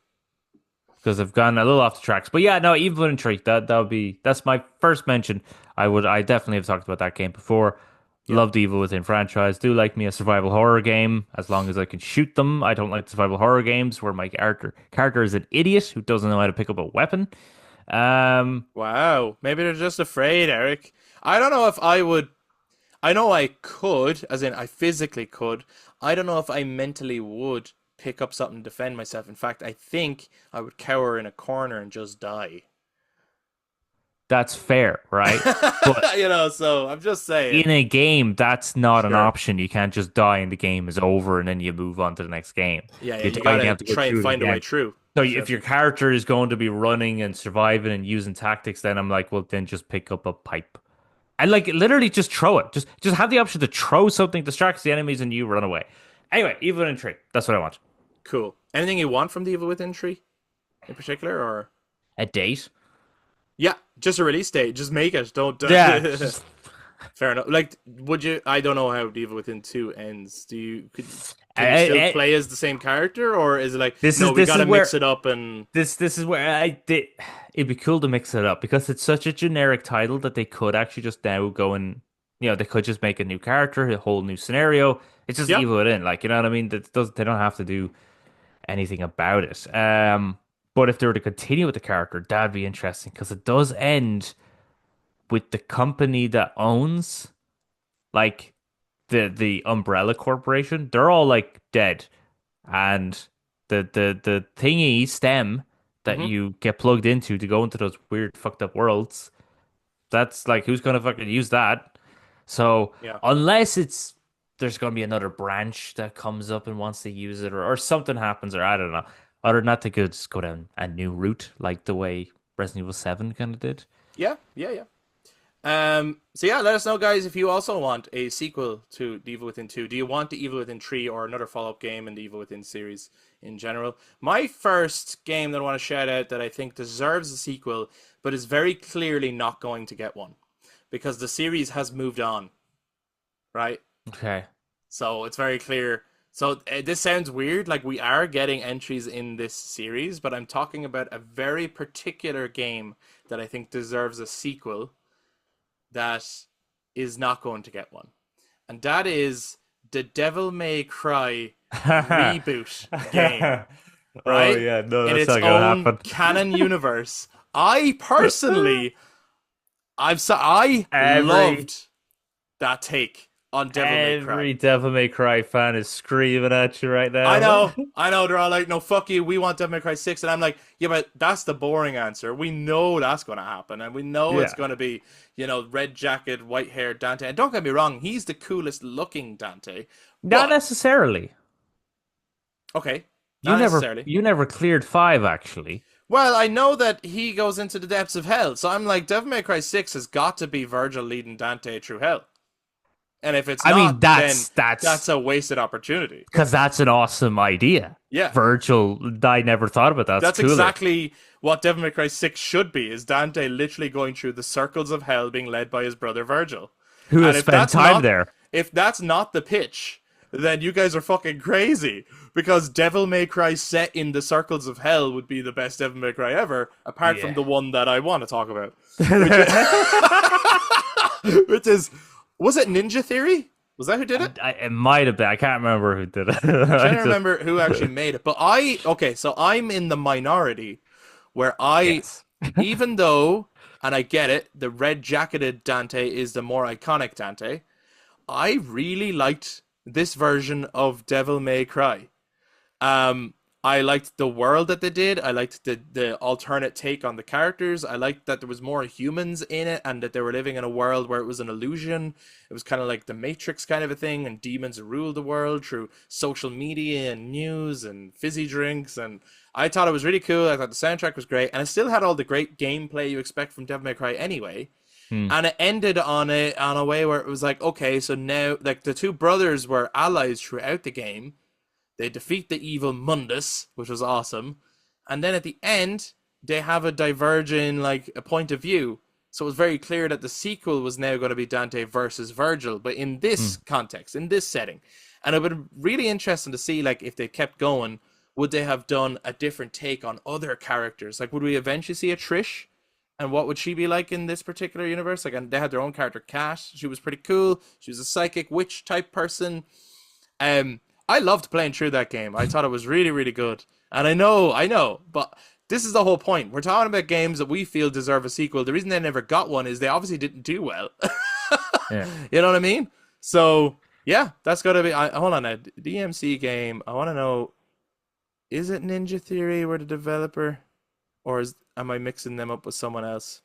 Because I've gone a little off the tracks. But yeah, no, Evil Within 3, that would be that's my first mention. I definitely have talked about that game before. Yep. Love the Evil Within franchise. Do like me a survival horror game as long as I can shoot them. I don't like survival horror games where my character is an idiot who doesn't know how to pick up a weapon. Um, Wow. Maybe they're just afraid, Eric. I don't know if I would. I know I could, as in I physically could. I don't know if I mentally would pick up something to defend myself. In fact, I think I would cower in a corner and just die. that's fair, right? But So I'm just saying. in a game, that's not an Sure. option. You can't just die and the game is over and then you move on to the next game. Yeah, yeah, You you die and you gotta have to go try and through it find a way again. through. So For if sure. your character is going to be running and surviving and using tactics, then I'm like, well, then just pick up a pipe. And like literally just throw it. Just have the option to throw something, distracts the enemies, and you run away. Anyway, Evil Within 3. That's what I want. Cool. Anything you want from the Evil Within tree in particular, or A date? yeah, just a release date. Just make it. Don't. Yeah, just Fair enough. Like, would you? I don't know how Evil Within 2 ends. I, Can you still I, play as the same character, or is it like this no? is We this is gotta mix where it up and this is where I did. It'd be cool to mix it up because it's such a generic title that they could actually just now go and they could just make a new character, a whole new scenario. It's just yeah, Evil Within, like you know what I mean. They don't have to do anything about it. But if they were to continue with the character, that'd be interesting because it does end with the company that owns like the Umbrella Corporation. They're all like dead, and the thingy stem that hmm you get plugged into to go into those weird fucked up worlds. That's like who's gonna fucking use that? So yeah, unless it's there's gonna be another branch that comes up and wants to use it, or something happens, or I don't know. Other than that, they could just go down a new route, like the way Resident Evil 7 kind of did. yeah, yeah, yeah. So yeah, let us know, guys, if you also want a sequel to the Evil Within 2. Do you want the Evil Within 3 or another follow-up game in the Evil Within series in general? My first game that I want to shout out that I think deserves a sequel, but is very clearly not going to get one because the series has moved on, right? Okay. So it's very clear. So this sounds weird, like we are getting entries in this series, but I'm talking about a very particular game that I think deserves a sequel that is not going to get one. And that is the Devil May Cry reboot game, Oh right? yeah, no, In that's its not gonna own happen. canon universe. I personally, I Every loved that take on Devil May Cry. every Devil May Cry fan is screaming at you right now. I know. They're all like, "No, fuck you. We want Devil May Cry 6," and I'm like, "Yeah, but that's the boring answer. We know that's going to happen, and we know it's Yeah, going to be, red jacket, white hair Dante. And don't get me wrong, he's the coolest looking Dante. not But necessarily. okay, You not never necessarily. you never cleared five actually. Well, I know that he goes into the depths of hell, so I'm like, Devil May Cry 6 has got to be Virgil leading Dante through hell. And if it's I mean, not, then that's that's a wasted opportunity. because that's an awesome idea. Yeah. Virgil, I never thought about that. That's That's cooler. exactly what Devil May Cry 6 should be, is Dante literally going through the circles of hell being led by his brother Virgil. Who And has spent time there? if that's not the pitch, then you guys are fucking crazy. Because Devil May Cry set in the circles of hell would be the best Devil May Cry ever, apart from Yeah. the one that I want to talk about. Which is was it Ninja Theory? Was that who did it? It might have been. I can't remember who did it. I'm I trying to just- remember who actually made it. But okay, so I'm in the minority where yes. even though, and I get it, the red jacketed Dante is the more iconic Dante, I really liked this version of Devil May Cry. I liked the world that they did. I liked the alternate take on the characters. I liked that there was more humans in it and that they were living in a world where it was an illusion. It was kind of like the Matrix kind of a thing, and demons ruled the world through social media and news and fizzy drinks. And I thought it was really cool. I thought the soundtrack was great, and it still had all the great gameplay you expect from Devil May Cry anyway. Hmm. And it ended on a way where it was like, okay, so now like the two brothers were allies throughout the game. They defeat the evil Mundus, which was awesome. And then at the end, they have a diverging, like, a point of view. So it was very clear that the sequel was now going to be Dante versus Virgil, but in this context, in this setting. And it would be really interesting to see, like, if they kept going, would they have done a different take on other characters? Like, would we eventually see a Trish? And what would she be like in this particular universe? Like, and they had their own character, Kat. She was pretty cool. She was a psychic witch type person. I loved playing through that game. I thought it was really, really good. And I know, but this is the whole point. We're talking about games that we feel deserve a sequel. The reason they never got one is they obviously didn't do well. Yeah. You know what I mean? So, yeah, that's got to be. Hold on, a DMC game. I want to know, is it Ninja Theory were the developer? Or am I mixing them up with someone else?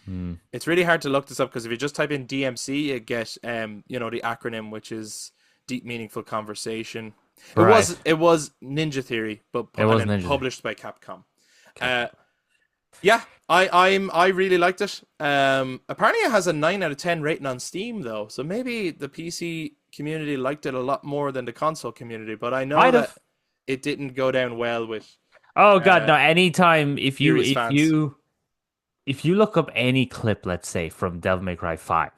Hmm. It's really hard to look this up because if you just type in DMC, you get, the acronym, which is Deep Meaningful Conversation. Right. It was Ninja Theory, but It was and then Ninja published by Capcom. Yeah, I really liked it. Apparently it has a 9 out of 10 rating on Steam though, so maybe the PC community liked it a lot more than the console community. But I know Might that have. it didn't go down well with Oh God, uh, no. Anytime serious fans. if you look up any clip, let's say from Devil May Cry 5,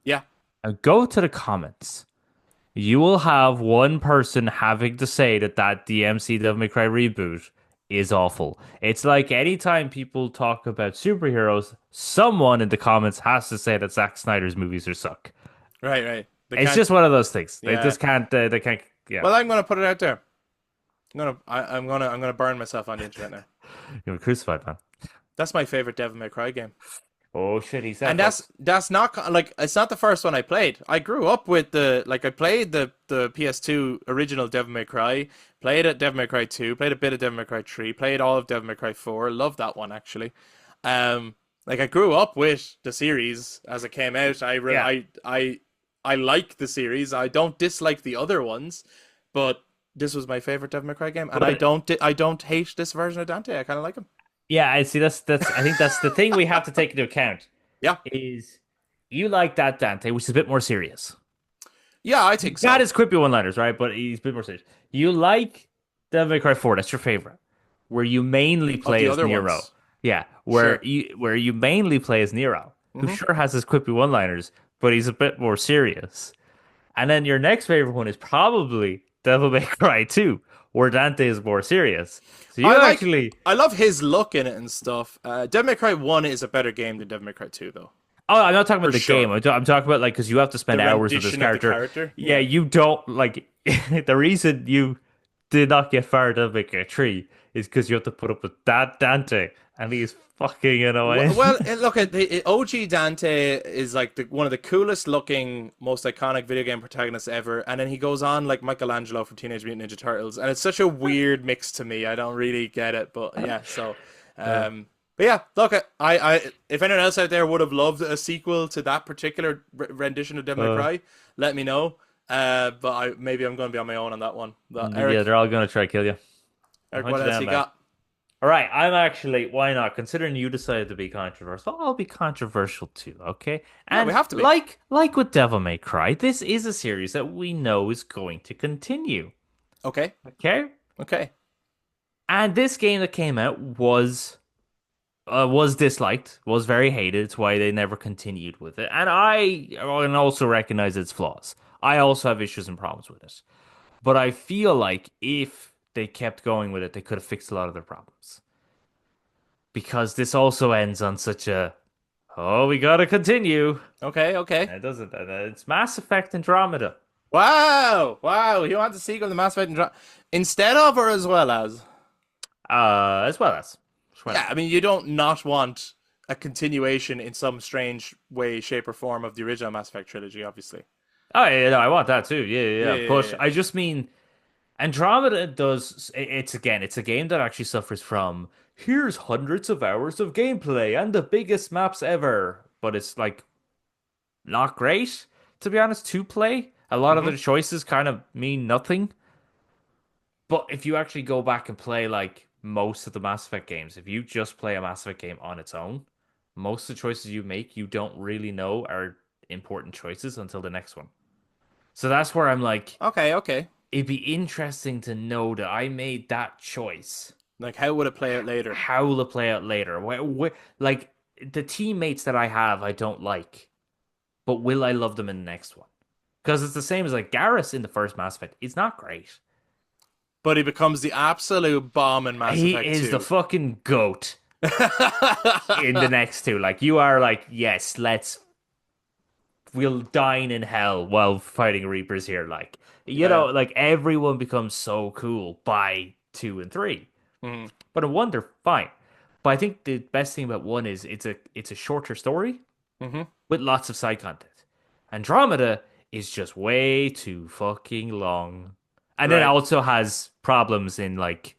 Yeah, and go to the comments, you will have one person having to say that DMC Devil May Cry reboot is awful. It's like anytime people talk about superheroes, someone in the comments has to say that Zack Snyder's movies are suck. right. They It's can't. just one of those things. They Yeah. just can't. They can't. Yeah. Well, I'm gonna put it out there. I'm gonna burn myself on the internet now. You're crucified, man. That's my favorite Devil May Cry game. Oh shit, he said. And that's not like it's not the first one I played. I grew up with I played the PS2 original Devil May Cry, played at Devil May Cry 2, played a bit of Devil May Cry 3, played all of Devil May Cry 4. Loved that one actually. Like I grew up with the series as it came out. I like the series. I don't dislike the other ones, but this was my favorite Devil May Cry game, and I don't hate this version of Dante. I kind of like him. Yeah, I see. That's. I think that's the thing we have to take into account. Yeah, Is you like that Dante, which is a bit more serious. yeah, I think so. Got his quippy one-liners, right? But he's a bit more serious. You like Devil May Cry 4. That's your favorite, where you mainly play the as other Nero. ones. Yeah, Sure. where you mainly play as Nero, who Mhm. sure has his quippy one-liners, but he's a bit more serious. And then your next favorite one is probably Devil May Cry 2, where Dante is more serious. So you actually, I love his look in it and stuff. Devil May Cry 1 is a better game than Devil May Cry 2, though. Oh, I'm not talking about for the game. sure. I'm talking about like because you have to The spend hours with this rendition of the character. character. Yeah, Yeah. you don't like the reason you did not get far to make a tree is because you have to put up with that Dante, and he's fucking annoying. Well, look at the OG Dante is like one of the coolest looking, most iconic video game protagonists ever, and then he goes on like Michelangelo from Teenage Mutant Ninja Turtles, and it's such a weird mix to me. I don't really get it, but yeah. So, Uh, but yeah, look, if anyone else out there would have loved a sequel to that particular rendition of Devil May uh, Cry, let me know. But maybe I'm going to be on my own on that one. But yeah, they're all gonna try to kill you. I'll Eric, hunt what you else down, you man. got? All right, I'm actually, why not? Considering you decided to be controversial, I'll be controversial too, okay? Yeah, we And have to be. like with Devil May Cry, this is a series that we know is going to continue, Okay, okay? okay. And this game that came out was disliked, was very hated. It's why they never continued with it. And I can also recognize its flaws. I also have issues and problems with it. But I feel like if they kept going with it, they could have fixed a lot of their problems. Because this also ends on such a oh, we gotta continue. Okay, okay. It doesn't. It's Mass Effect Andromeda. Wow, wow. You want the sequel to Mass Effect instead of or as well as? As well as. As well Yeah, I as. mean, you don't not want a continuation in some strange way, shape, or form of the original Mass Effect trilogy, obviously. Oh yeah, no, I want that too. Yeah, yeah, Yeah, yeah. yeah, But yeah. I just mean Andromeda does. It's again, it's a game that actually suffers from. Here's hundreds of hours of gameplay and the biggest maps ever. But it's like not great, to be honest, to play. A lot of Mm-hmm. the choices kind of mean nothing. But if you actually go back and play like most of the Mass Effect games, if you just play a Mass Effect game on its own, most of the choices you make, you don't really know are important choices until the next one. So that's where I'm like, Okay, okay. it'd be interesting to know that I made that choice. Like, how would it play out later? How will it play out later? Like the teammates that I have, I don't like, but will I love them in the next one? Because it's the same as like Garrus in the first Mass Effect. It's not great. But he becomes the absolute bomb in Mass He Effect is the 2. fucking goat in the next two. Like you are like, yes, we'll dine in hell while fighting Reapers here. Like, Yeah. like everyone becomes so cool by two and three. Mm-hmm. But in one, they're fine. But I think the best thing about one is it's a shorter story Mm-hmm. with lots of side content. Andromeda is just way too fucking long. And then it Right. also has problems in like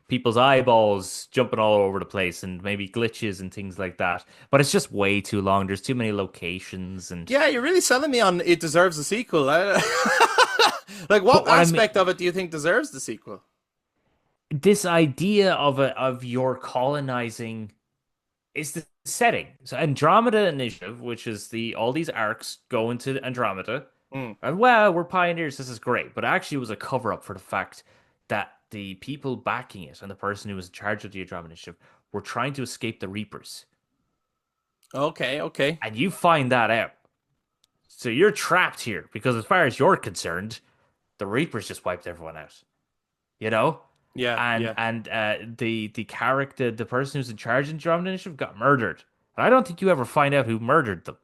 people's eyeballs jumping all over the place and maybe glitches and things like that. But it's just way too long. There's too many locations and Yeah, you're really selling me on it deserves a sequel. Like, but what what I mean aspect of it do you think deserves the sequel? this idea of your colonizing is the setting. So Andromeda Initiative, which is the all these arcs go into Andromeda, Mm. and well, we're pioneers, this is great. But actually it was a cover up for the fact that the people backing it and the person who was in charge of the Andromeda Initiative were trying to escape the Reapers. Okay, okay. And you find that out. So you're trapped here because, as far as you're concerned, the Reapers just wiped everyone out. You know, Yeah, and yeah. the character, the person who's in charge of the Andromeda Initiative, got murdered. And I don't think you ever find out who murdered them.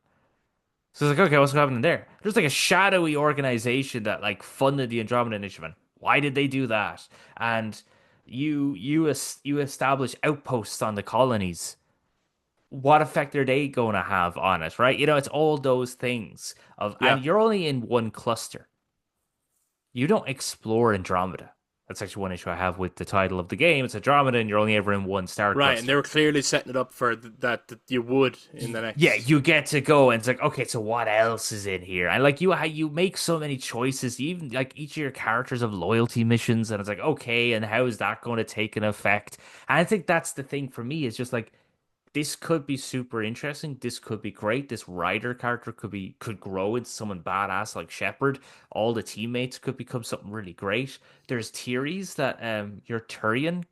So it's like, okay, what's happening there? There's like a shadowy organization that like funded the Andromeda Initiative. And why did they do that? And you establish outposts on the colonies. What effect are they going to have on it, right? It's all those things Yeah. and you're only in one cluster. You don't explore Andromeda. That's actually one issue I have with the title of the game. It's Andromeda, and you're only ever in one star Right, and they cluster. were clearly setting it up for that you would in the Yeah, next. you get to go, and it's like, okay, so what else is in here? And like you make so many choices. Even like each of your characters have loyalty missions, and it's like, okay, and how is that going to take an effect? And I think that's the thing for me is just like this could be super interesting. This could be great. This Ryder character could grow into someone badass like Shepard. All the teammates could become something really great. There's theories that your Turian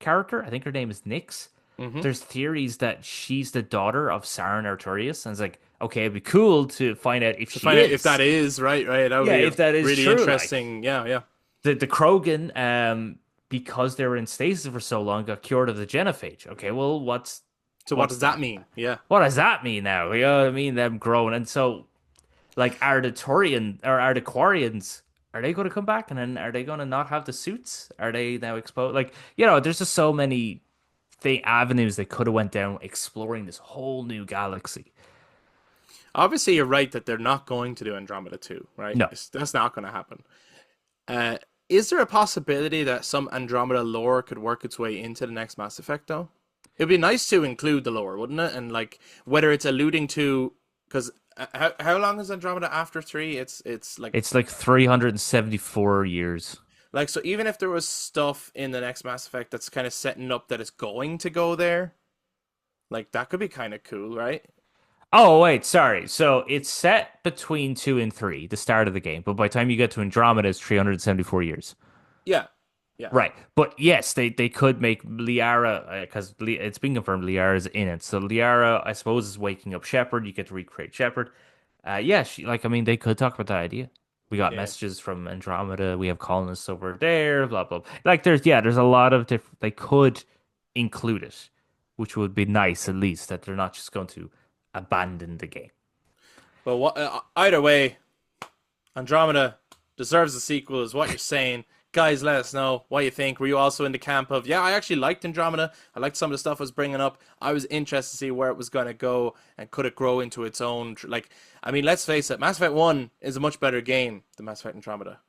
character, I think her name is Nyx. Mm-hmm. There's theories that she's the daughter of Saren Artorias, and it's like, okay, it'd be cool to find out if To she find out if is. that is right, right. That would Yeah, be a if that is really true, like interesting. Yeah, yeah. the Krogan, because they were in stasis for so long, got cured of the genophage. Okay, well, what's So what What's does that that? mean? Yeah. What does that mean now? You know what I mean? Them growing. And so, like, are the Quarians, are they going to come back? And then are they going to not have the suits? Are they now exposed? Like, there's just so many avenues they could have went down exploring this whole new galaxy. Obviously, you're right that they're not going to do Andromeda 2, right? No. That's not going to happen. Uh, is there a possibility that some Andromeda lore could work its way into the next Mass Effect, though? It'd be nice to include the lore, wouldn't it? And like whether it's alluding to, because how long is Andromeda after three? It's It's like 374 years. like so. Even if there was stuff in the next Mass Effect that's kind of setting up that it's going to go there, like that could be kind of cool, right? Oh, wait, sorry. So it's set between 2 and 3, the start of the game, but by the time you get to Andromeda, it's 374 years. Yeah, yeah, Right. But yes, they could make Liara, because it's been confirmed Liara's in it. So Liara, I suppose, is waking up Shepard. You get to recreate Shepard. Yeah, I mean, they could talk about that idea. We got yeah. messages from Andromeda. We have colonists over there, blah, blah. Like, there's a lot of different, they could include it, which would be nice, at least, that they're not just going to abandon the game. But what? Either way, Andromeda deserves a sequel, is what you're saying. Guys, let us know what you think. Were you also in the camp of, yeah, I actually liked Andromeda. I liked some of the stuff I was bringing up. I was interested to see where it was going to go and could it grow into its own. Like, I mean, let's face it, Mass Effect 1 is a much better game than Mass Effect Andromeda.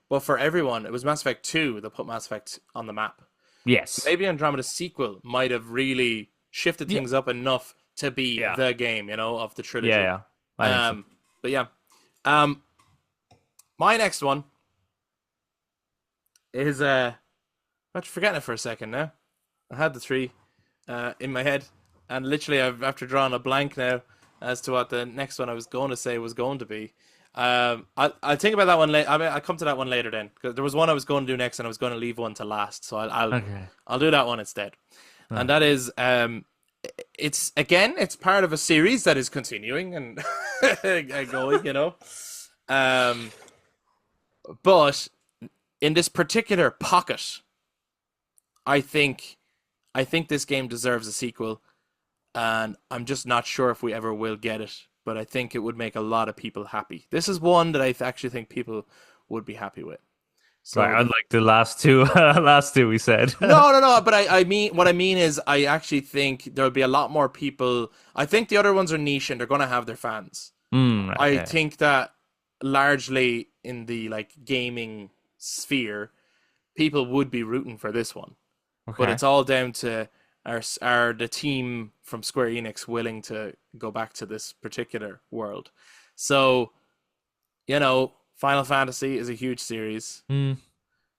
But for everyone, it was Mass Effect 2 that put Mass Effect on the map. Yes. Maybe Andromeda's sequel might have really shifted Yeah. things up enough to be Yeah. the game, of the Yeah, trilogy. yeah. I think so. But yeah. Um, my next one is I'm forgetting it for a second now. I had the three in my head, and literally I've after drawing a blank now as to what the next one I was going to say was going to be. I'll think about that one later. I mean, I'll come to that one later then, because there was one I was going to do next, and I was going to leave one to last. So Okay. I'll do that one instead. And Huh. that is it's part of a series that is continuing and and going. Um, but in this particular pocket, I think I think this game deserves a sequel, and I'm just not sure if we ever will get it. But I think it would make a lot of people happy. This is one that I actually think people would be happy with. So Right, unlike the last two, last two we said. no. But I mean, what I mean is, I actually think there'll be a lot more people. I think the other ones are niche and they're going to have their fans. I Okay. think that largely in the like gaming sphere, people would be rooting for this one. But Okay. it's all down to are the team from Square Enix willing to go back to this particular world. So, Final Fantasy is a huge series. Hmm.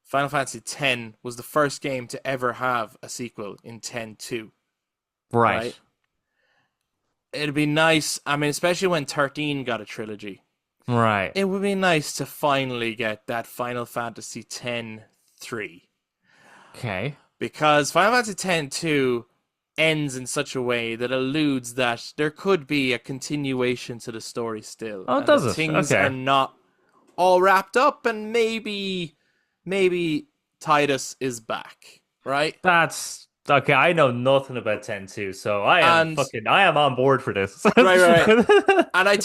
Final Fantasy X was the first game to ever have a sequel in 10-2, Right. right? It'd be nice, I mean, especially when 13 got a trilogy. Right. It would be nice to finally get that Final Fantasy X-3. Okay. Because Final Fantasy X-2 ends in such a way that alludes that there could be a continuation to the story still, Oh, and does that it? things are Okay. not all wrapped up, and maybe Titus is back, right? That's okay. I know nothing about 10-2, so And I am on board for this. right. And I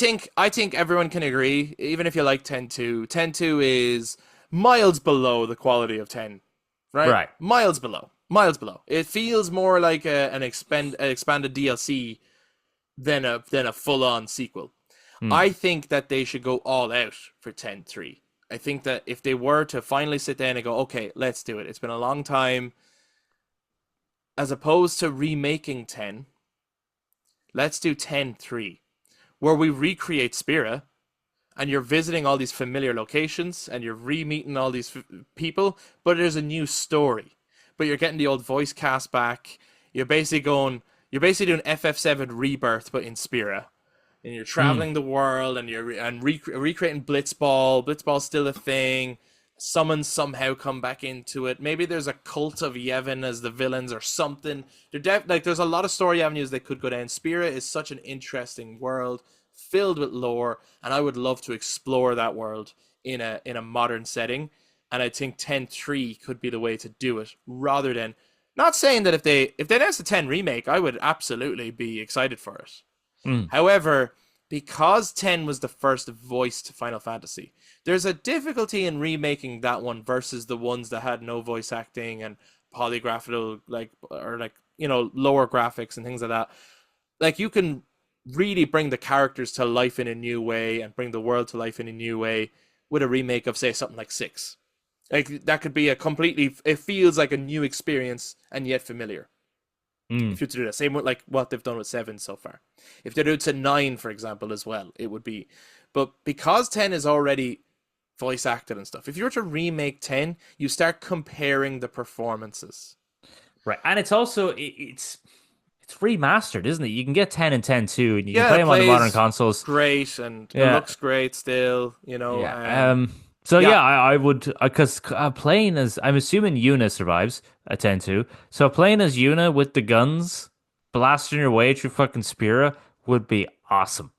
think everyone can agree, even if you like 10-2, 10-2 is miles below the quality of 10, right? Right. Miles below. Miles below. It feels more like an expanded DLC than a full-on sequel. Hmm. I think that they should go all out for 10-3. I think that if they were to finally sit down and go, okay, let's do it. It's been a long time. As opposed to remaking 10, let's do 10-3, where we recreate Spira, and you're visiting all these familiar locations, and you're re-meeting all these people, but there's a new story. But you're getting the old voice cast back. You're basically doing FF7 Rebirth, but in Spira. And you're Hmm. traveling the world, and you're recreating Blitzball. Blitzball's still a thing. Summons somehow come back into it. Maybe there's a cult of Yevon as the villains or something. There's a lot of story avenues they could go down. Spira is such an interesting world filled with lore, and I would love to explore that world in a modern setting. And I think 10-3 could be the way to do it, rather than Not saying that if they announced a 10 remake, I would absolutely be excited for it. Mm. However, because 10 was the first voiced Final Fantasy, there's a difficulty in remaking that one versus the ones that had no voice acting and polygraphical, like, or like, lower graphics and things like that. Like, you can really bring the characters to life in a new way and bring the world to life in a new way with a remake of, say, something like 6. Like, that could be it feels like a new experience and yet familiar Mm. if you were to do that. Same with like what they've done with 7 so far. If they do it to 9, for example, as well, it would be. But because 10 is already voice acted and stuff, if you were to remake 10, you start comparing the performances. Right. And it's also it's remastered, isn't it? You can get 10 and 10 too, and you can Yeah, play it them on the modern plays consoles. great and it Yeah. looks great still, Yeah. So yeah, yeah, I would because playing as I'm assuming Yuna survives. I tend to. So playing as Yuna with the guns, blasting your way through fucking Spira would be awesome.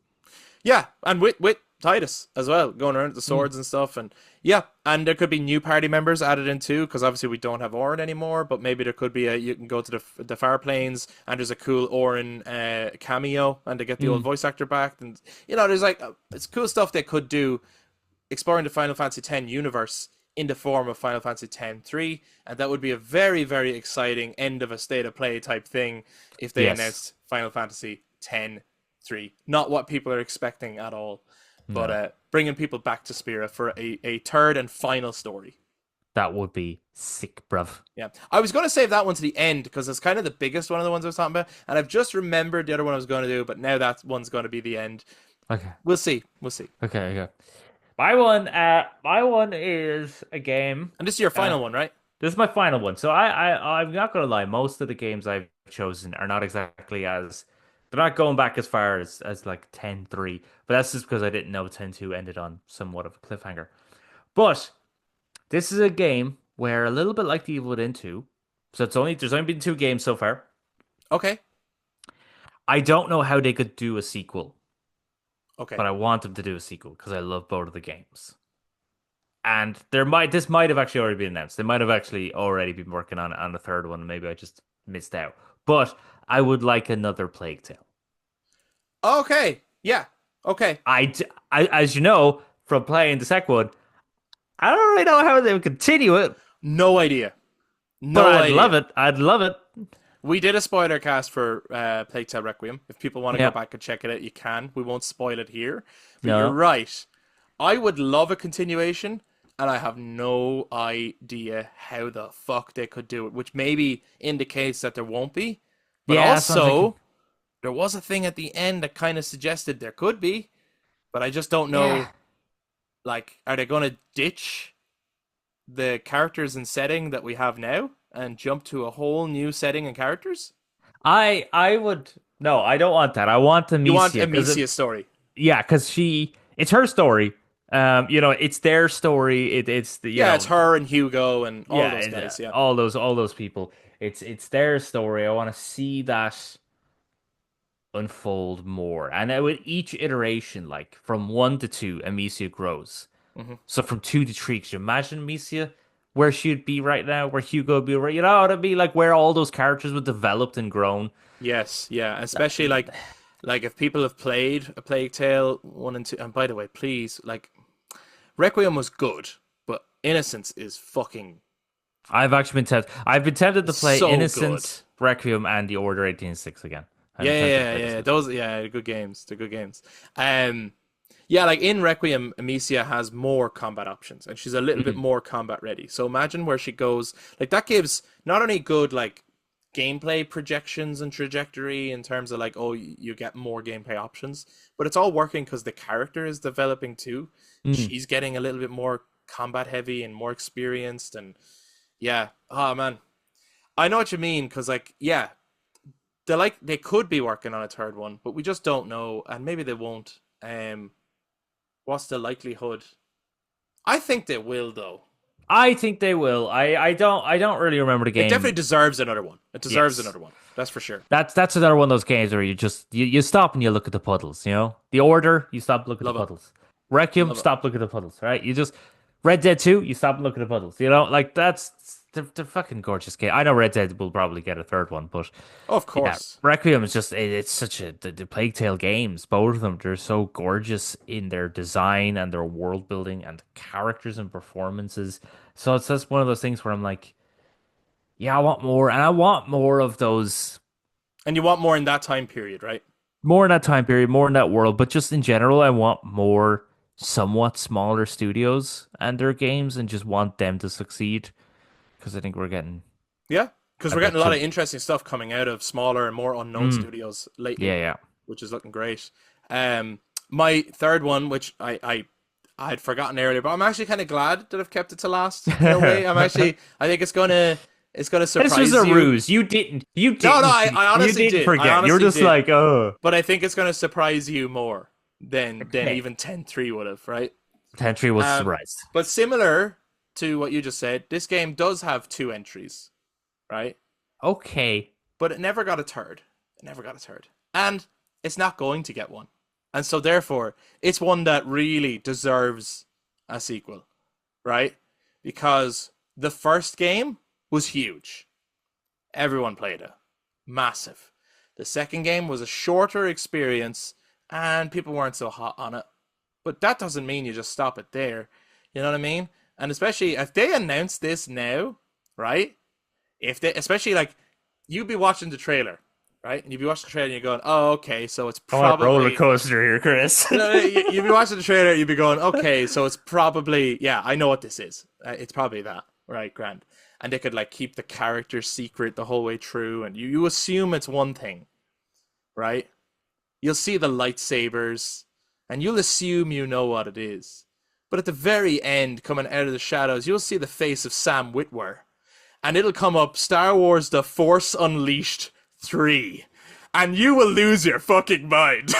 yeah, and with Titus as well, going around with the Mm. swords and stuff, and yeah, and there could be new party members added in too, because obviously we don't have Orin anymore. But maybe there could be you can go to the far plains, and there's a cool Orin cameo, and to get the old Mm. voice actor back, and there's like it's cool stuff they could do, exploring the Final Fantasy X universe in the form of Final Fantasy X-3, and that would be a very, very exciting end of a state of play type thing if they Yes. announced Final Fantasy X-3. Not what people are expecting at all, but No. bringing people back to Spira for a third and final story. That would be sick, bruv. Yeah, I was going to save that one to the end because it's kind of the biggest one of the ones I was talking about, and I've just remembered the other one I was going to do, but now that one's going to be the end. Okay. We'll see. We'll see. Okay. My one is a game. And this is your Uh, final one, right? this is my final one. So I'm not gonna lie. Most of the games I've chosen are not exactly as they're not going back as far as like 10-3. But that's just because I didn't know 10-2 ended on somewhat of a cliffhanger. But this is a game where a little bit like the Evil Within 2. So there's only been 2 games so far. Okay. I don't know how they could do a sequel, Okay. but I want them to do a sequel because I love both of the games. And this might have actually already been announced. They might have actually already been working on the third one. Maybe I just missed out. But I would like another Plague Tale. Okay. Yeah. Okay. As you know from playing the second one, I don't really know how they would continue it, No idea. but No I'd love idea. it. I'd love it. We did a spoiler cast for Plague Tale Requiem. If people want to go Yeah. back and check it out, you can. We won't spoil it here. But you're No. right. I would love a continuation, and I have no idea how the fuck they could do it, which maybe indicates that there won't be. But Yeah, that's what I'm thinking. also, there was a thing at the end that kind of suggested there could be, but I just don't Yeah. know. Like, are they going to ditch the characters and setting that we have now and jump to a whole new setting and characters? I would no, I don't want that. I want You want Amicia because Amicia's story. yeah, because it's her story. It's their story. It's the Yeah, it's her and Hugo and all yeah, those guys. Yeah. all those people. It's their story. I want to see that unfold more. And with each iteration, like from 1 to 2, Amicia grows. Hmm. So from 2 to 3, could you imagine Amicia where she'd be right now, where Hugo would be right? It'd be like where all those characters would developed and grown. Yes, yeah. Especially like if people have played A Plague Tale 1 and 2, and by the way, please, like Requiem was good, but Innocence is fucking I've actually been tempted. I've been tempted to play so good. Innocence, Requiem, and The Order 1806 again. I've Yeah, been tempted to yeah, play yeah, this yeah. again. Those, yeah, they're good games. They're good games. Yeah, like in Requiem, Amicia has more combat options, and she's a little bit Mhm. more combat ready. So imagine where she goes. Like that gives not only good like gameplay projections and trajectory in terms of like, oh, you get more gameplay options, but it's all working because the character is developing too. Mm. She's getting a little bit more combat heavy and more experienced, and yeah, oh man, I know what you mean because like yeah, they could be working on a third one, but we just don't know, and maybe they won't. What's the likelihood? I think they will though. I think they will. I don't really remember the It definitely game. deserves another one. It deserves Yes. another one. That's for sure. That's another one of those games where you stop and you look at the puddles, you know? The Order, you stop look at the Love it. puddles. Requiem, Love it. stop look at the puddles, right? You just Red Dead 2, you stop and look at the puddles. You know, like they're fucking gorgeous game. I know Red Dead will probably get a third one, but Oh, of yeah, course. Requiem is just it's such the Plague Tale games. Both of them, they're so gorgeous in their design and their world building and the characters and performances. So it's just one of those things where I'm like, yeah, I want more, and I want more of those. And you want more in that time period, right? More in that time period, more in that world, but just in general, I want more somewhat smaller studios and their games and just want them to succeed because I think we're getting Yeah, because a we're getting bit a lot too. of interesting stuff coming out of smaller and more unknown Mm, studios yeah, lately, yeah. which is looking great. My third one, which I had forgotten earlier, but I'm actually kind of glad that I've kept it to last in a way. I think it's gonna This was a surprise you. ruse. No, no, I You honestly didn't did. I forget. You're honestly just did. like, oh, But I think it's gonna surprise you more than okay. even 10-3 would have, right? Tentry was Um, surprised. but similar to what you just said, this game does have two entries, right? Okay. But it never got a third. It never got a third. And it's not going to get one. And so therefore, it's one that really deserves a sequel, right? Because the first game was huge. Everyone played it. Massive. The second game was a shorter experience and people weren't so hot on it. But that doesn't mean you just stop it there. You know what I mean? And especially if they announce this now, right? If they, especially like, you'd be watching the trailer, right? And you'd be watching the trailer and you're going, oh, okay, so it's I want a roller probably. coaster here, Chris. No, you'd be watching the trailer, you'd be going, okay, so it's probably, yeah, I know what this is. It's probably that, right, grand. And they could like keep the character secret the whole way through, and you assume it's one thing, right? You'll see the lightsabers, and you'll assume you know what it is. But at the very end, coming out of the shadows, you'll see the face of Sam Witwer, and it'll come up Star Wars The Force Unleashed 3. And you will lose your fucking mind.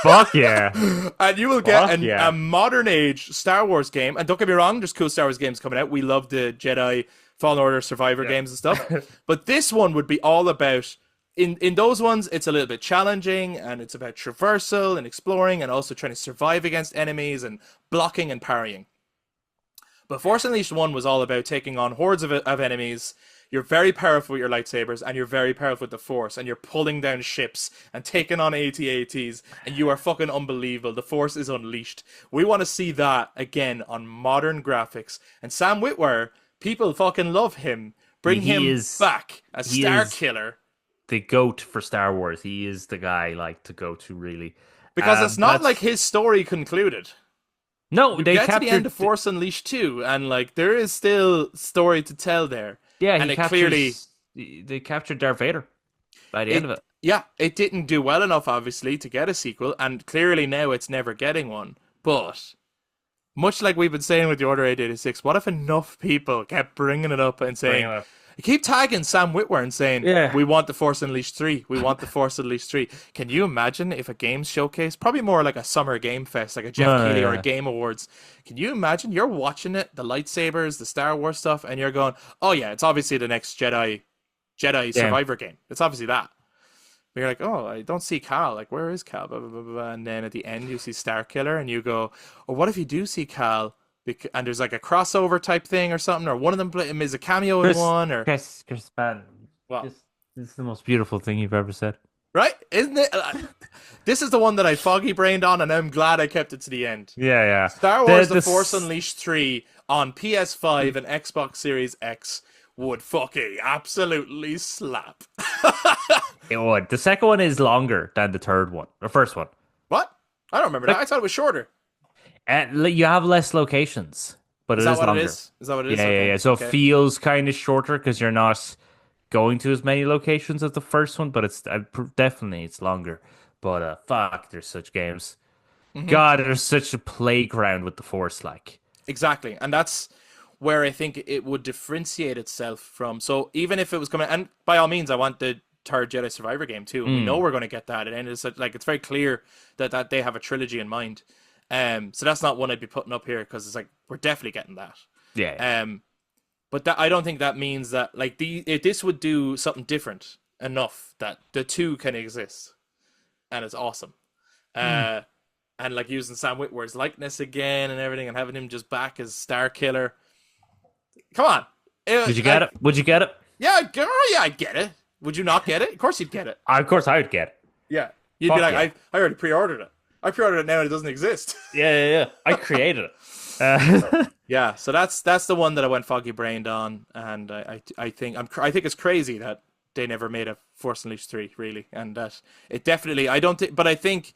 Fuck yeah. And you will get Fuck yeah. a modern age Star Wars game. And don't get me wrong, there's cool Star Wars games coming out. We love the Jedi Fallen Order Survivor Yeah. games and stuff. But this one would be all about, in those ones, it's a little bit challenging and it's about traversal and exploring and also trying to survive against enemies and blocking and parrying. But Force Unleashed 1 was all about taking on hordes of enemies. You're very powerful with your lightsabers, and you're very powerful with the Force, and you're pulling down ships and taking on AT-ATs, and you are fucking unbelievable. The Force is unleashed. We want to see that again on modern graphics. And Sam Witwer, people fucking love him. Bring He him is back as he Star is Killer. the goat for Star Wars. He is the guy like to go to really. Because it's not like That's his story concluded. no, You they get to the end captured. of Force Unleashed 2, and like there is still story to tell there. Yeah, And he it clearly captures. They captured Darth Vader by the end of it it. yeah, it didn't do well enough obviously to get a sequel, and clearly now it's never getting one. But much like we've been saying with the Order 886, what if enough people kept bringing it up and Bring saying, him up. keep tagging Sam Witwer and saying, Yeah. we want the Force Unleashed 3. We want the Force Unleashed 3. Can you imagine if a games showcase, probably more like a summer game fest, like a Jeff No, Keighley or a yeah. Game Awards, can you imagine you're watching it, the lightsabers, the Star Wars stuff, and you're going, oh yeah, it's obviously the next Jedi Yeah. Survivor game. It's obviously that. But you're like, oh, I don't see Cal. Like, where is Cal? Blah, blah, blah, blah. And then at the end, you see Star Killer, and you go, oh, what if you do see Cal? And there's like a crossover type thing or something, or one of them is a cameo in Chris, one, or Chris, man, what? this is the most beautiful thing you've ever said. Right? Isn't it? This is the one that I foggy brained on, and I'm glad I kept it to the end. Yeah, yeah. Star Wars The Force Unleashed 3 on PS5 and Xbox Series X would fucking absolutely slap. It would. The second one is longer than the third one, the first one. What? I don't remember that. I thought it was shorter. And you have less locations, but Is it that is what it longer. is? Is that what it is? Yeah, yeah, Okay. yeah. So it Okay. feels kind of shorter because you're not going to as many locations as the first one, but it's definitely it's longer. But fuck, there's such games. Hmm. God, there's such a playground with the Force, like. Exactly. And that's where I think it would differentiate itself from. So even if it was coming, and by all means, I want the third Jedi Survivor game too. And we know we're going to get that. And it's like it's very clear that they have a trilogy in mind. So that's not one I'd be putting up here because it's like we're definitely getting that. Yeah, yeah. But that I don't think that means that like this would do something different enough that the two can exist, and it's awesome. And like using Sam Witwer's likeness again and everything, and having him just back as Star Killer. Come on, Did you get it? Would you get it? Yeah, yeah, I get it. Would you not get it? Of course you'd get it. Of course, I would get it. Yeah. You'd be Fuck like, yeah. I already pre-ordered it. I pre-ordered it now and it doesn't exist. Yeah. I created it. Yeah, so that's the one that I went foggy brained on, and I think I think it's crazy that they never made a Force Unleashed 3 really, and that it definitely I don't think, but I think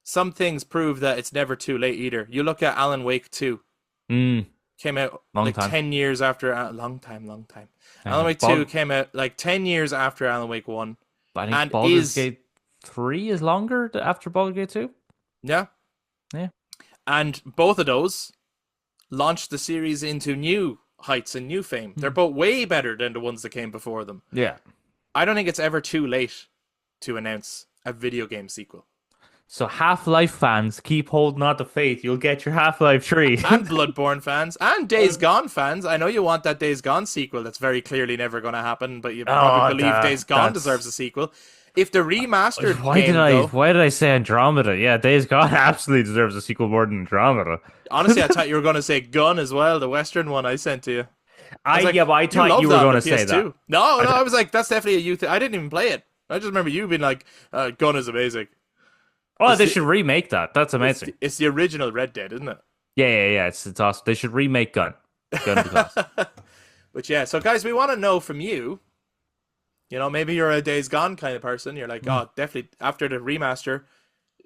some things prove that it's never too late either. You look at Alan Wake 2, Mm, came out long like time. 10 years after long time. Yeah. Alan Wake 2 came out like 10 years after Alan Wake 1, I think and Baldur's Gate 3 is longer after Baldur's Gate 2. yeah, Yeah. and both of those launched the series into new heights and new fame. They're both way better than the ones that came before them. Yeah. I don't think it's ever too late to announce a video game sequel. So Half-Life fans, keep holding on to faith. You'll get your Half-Life 3. And Bloodborne fans, and Days Gone fans. I know you want that Days Gone sequel that's very clearly never going to happen, but you probably believe Days Gone deserves a sequel. If the remastered Why did I say Andromeda? Yeah, Days Gone absolutely deserves a sequel more than Andromeda. Honestly, I thought you were going to say Gun as well, the Western one I sent to you. I But I thought you were going to say that. No, I was like, that's definitely a youth. I didn't even play it. I just remember you being like, Gun is amazing. Oh, they should remake that. That's amazing. It's the original Red Dead, isn't it? Yeah. It's awesome. They should remake Gun. Gun would be class. But yeah, so guys, we want to know from you. You know, maybe you're a Days Gone kind of person. You're like, oh, definitely after the remaster,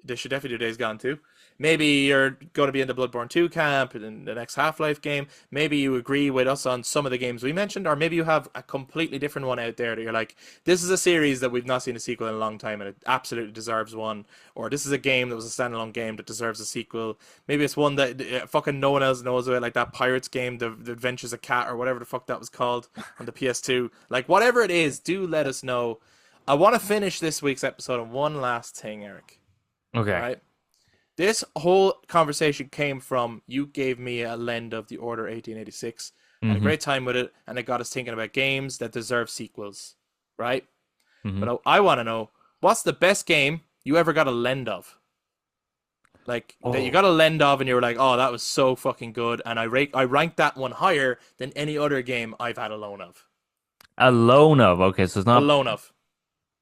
they should definitely do Days Gone too. Maybe you're going to be in the Bloodborne 2 camp in the next Half-Life game. Maybe you agree with us on some of the games we mentioned, or maybe you have a completely different one out there that you're like, this is a series that we've not seen a sequel in a long time and it absolutely deserves one. Or this is a game that was a standalone game that deserves a sequel. Maybe it's one that fucking no one else knows about, like that Pirates game, the Adventures of Cat, or whatever the fuck that was called on the PS2. Like, whatever it is, do let us know. I want to finish this week's episode on one last thing, Eric. Okay. Right? This whole conversation came from you gave me a lend of the Order 1886. Had a great time with it, and it got us thinking about games that deserve sequels, right? But I want to know, what's the best game you ever got a lend of? Like, that you got a lend of and you were like, oh, that was so fucking good, and I ranked that one higher than any other game I've had a loan of. A loan of. Okay, so it's not A loan of.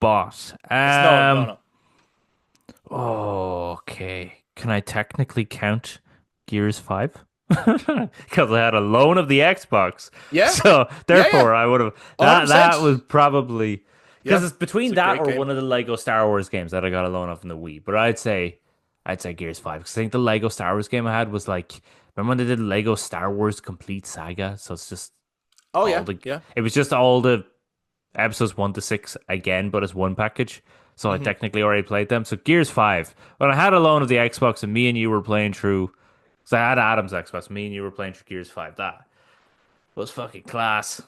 bought. It's no. Okay. Can I technically count Gears 5? Because I had a loan of the Xbox. Yeah. So therefore, I would have that was probably because it's between It's a that great or game. one of the Lego Star Wars games that I got a loan of in the Wii. But I'd say Gears 5 because I think the Lego Star Wars game I had was like, remember when they did Lego Star Wars Complete Saga? So it's just Oh, yeah. all the Yeah. it was just all the episodes 1 to 6 again, but as one package. So I technically already played them. So Gears 5. When I had a loan of the Xbox and me and you were playing through, because I had Adam's Xbox, me and you were playing through Gears 5. That was fucking class.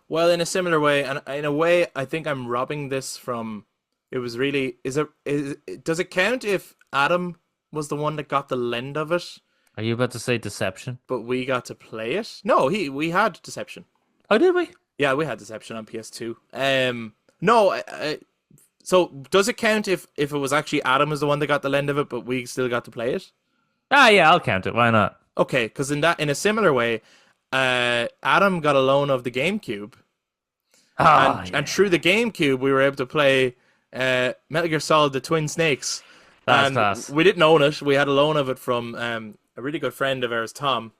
Well, in a similar way, and in a way, I think I'm robbing this from. It was really. Does it count if Adam was the one that got the lend of it, Are you about to say Deception? but we got to play it? No, we had Deception. Oh, did we? Yeah, we had Deception on PS2. No. So does it count if it was actually Adam was the one that got the lend of it, but we still got to play it? Ah, yeah, I'll count it. Why not? Okay, because in a similar way, Adam got a loan of the GameCube. And through the GameCube, we were able to play Metal Gear Solid: The Twin Snakes. That's class. We didn't own it. We had a loan of it from a really good friend of ours, Tom.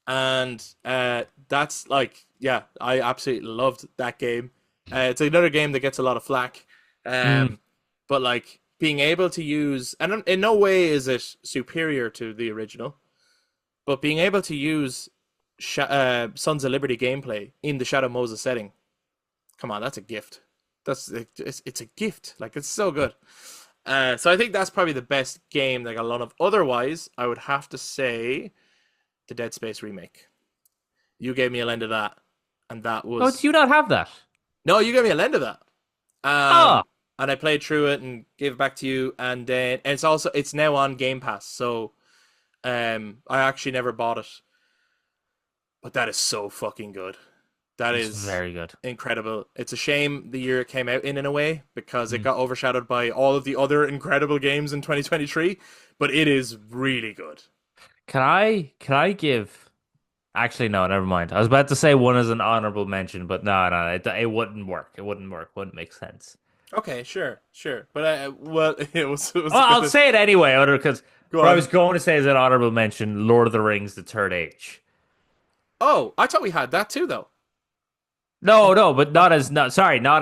And that's like, yeah, I absolutely loved that game. It's another game that gets a lot of flack. But like being able to use, and in no way is it superior to the original, but being able to use Sons of Liberty gameplay in the Shadow Moses setting, come on, that's a gift. It's a gift. Like, it's so good. So I think that's probably the best game that I got a lot of. Otherwise, I would have to say the Dead Space remake. You gave me a lend of that, and that was. Oh, do you not have that? No, you gave me a lend of that. And I played through it and gave it back to you, and then it's now on Game Pass. So, I actually never bought it, but that is so fucking good. That is very good, incredible. It's a shame the year it came out in a way because it got overshadowed by all of the other incredible games in 2023. But it is really good. Can I give Actually, no, never mind. I was about to say one as an honorable mention, but no, it wouldn't work. It wouldn't work. Wouldn't make sense. Okay, sure, sure. But well, it was Well, I'll gonna say it anyway, other because go what I was on. going to say is an honorable mention: Lord of the Rings: The Third Age. Oh, I thought we had that too, though. No, no, but Oh, not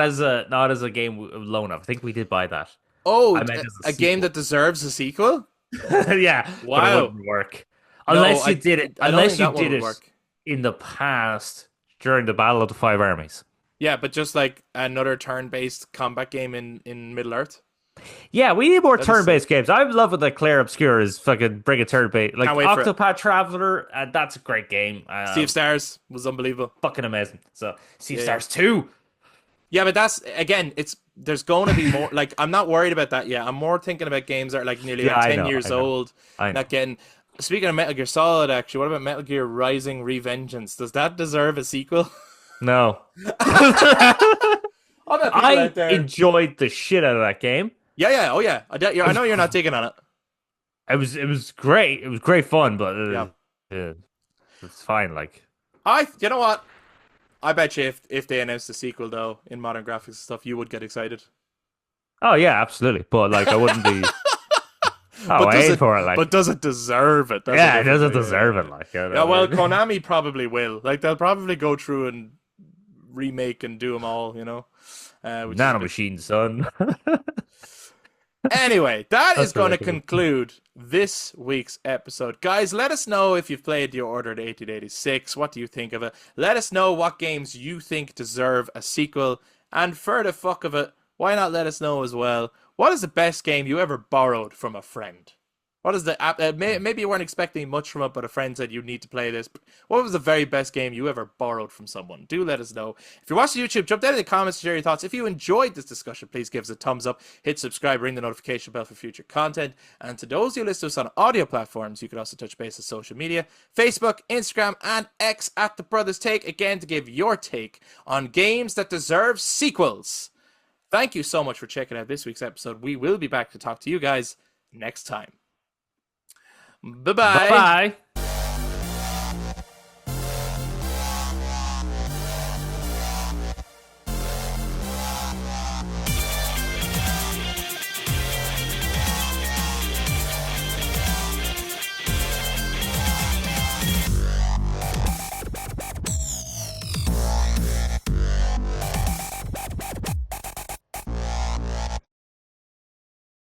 as a game alone. I think we did buy that. oh, I meant as a a game sequel. that deserves a sequel. Yeah, but it Wow. wouldn't work No, unless you did it. I don't think Unless you that one did would it work. in the past during the Battle of the Five Armies. Yeah, but just like another turn-based combat game in Middle Earth. Yeah, we need more That'd be sick. turn-based games. I love when the Claire Obscure is fucking bring a turn-based Can't like wait for it. Octopath Traveler. That's a great game. Sea of Stars was unbelievable. Fucking amazing. So Sea of Yeah, yeah. Stars 2. Yeah, but that's again, it's there's going to be more. Like, I'm not worried about that yet. I'm more thinking about games that are like nearly Yeah, like I 10 know, I years know, old, I not know. getting. Speaking of Metal Gear Solid, actually, what about Metal Gear Rising Revengeance? Does that deserve a sequel? No. I bet people I out there. enjoyed the shit out of that game. Yeah, yeah, oh yeah. It I was know you're not digging on it. it was great. It was great fun, but Yeah, it's fine. Like, you know what? I bet you if they announced a sequel though in modern graphics and stuff, you would get excited. oh yeah, absolutely. But like, I wouldn't be. Oh, But does wait it? for it. Like, But does it deserve it? That's a yeah, it different doesn't thing. deserve Yeah, it. Like, you yeah. know what Well, I mean? Konami probably will. Like they'll probably go through and remake and do them all. Which is a bit. Nanomachine, son. Anyway, that is That's going to ridiculous. conclude this week's episode. Guys, let us know if you've played your Order to 1886. What do you think of it? Let us know what games you think deserve a sequel. And for the fuck of it, why not let us know as well? What is the best game you ever borrowed from a friend? What is the app? Maybe you weren't expecting much from it, but a friend said you need to play this. What was the very best game you ever borrowed from someone? Do let us know. If you're watching YouTube, jump down in the comments to share your thoughts. If you enjoyed this discussion, please give us a thumbs up, hit subscribe, ring the notification bell for future content. And to those who listen to us on audio platforms, you can also touch base on social media, Facebook, Instagram, and X at The Brothers Take, again to give your take on games that deserve sequels. Thank you so much for checking out this week's episode. We will be back to talk to you guys next time. Bye Bye bye. bye.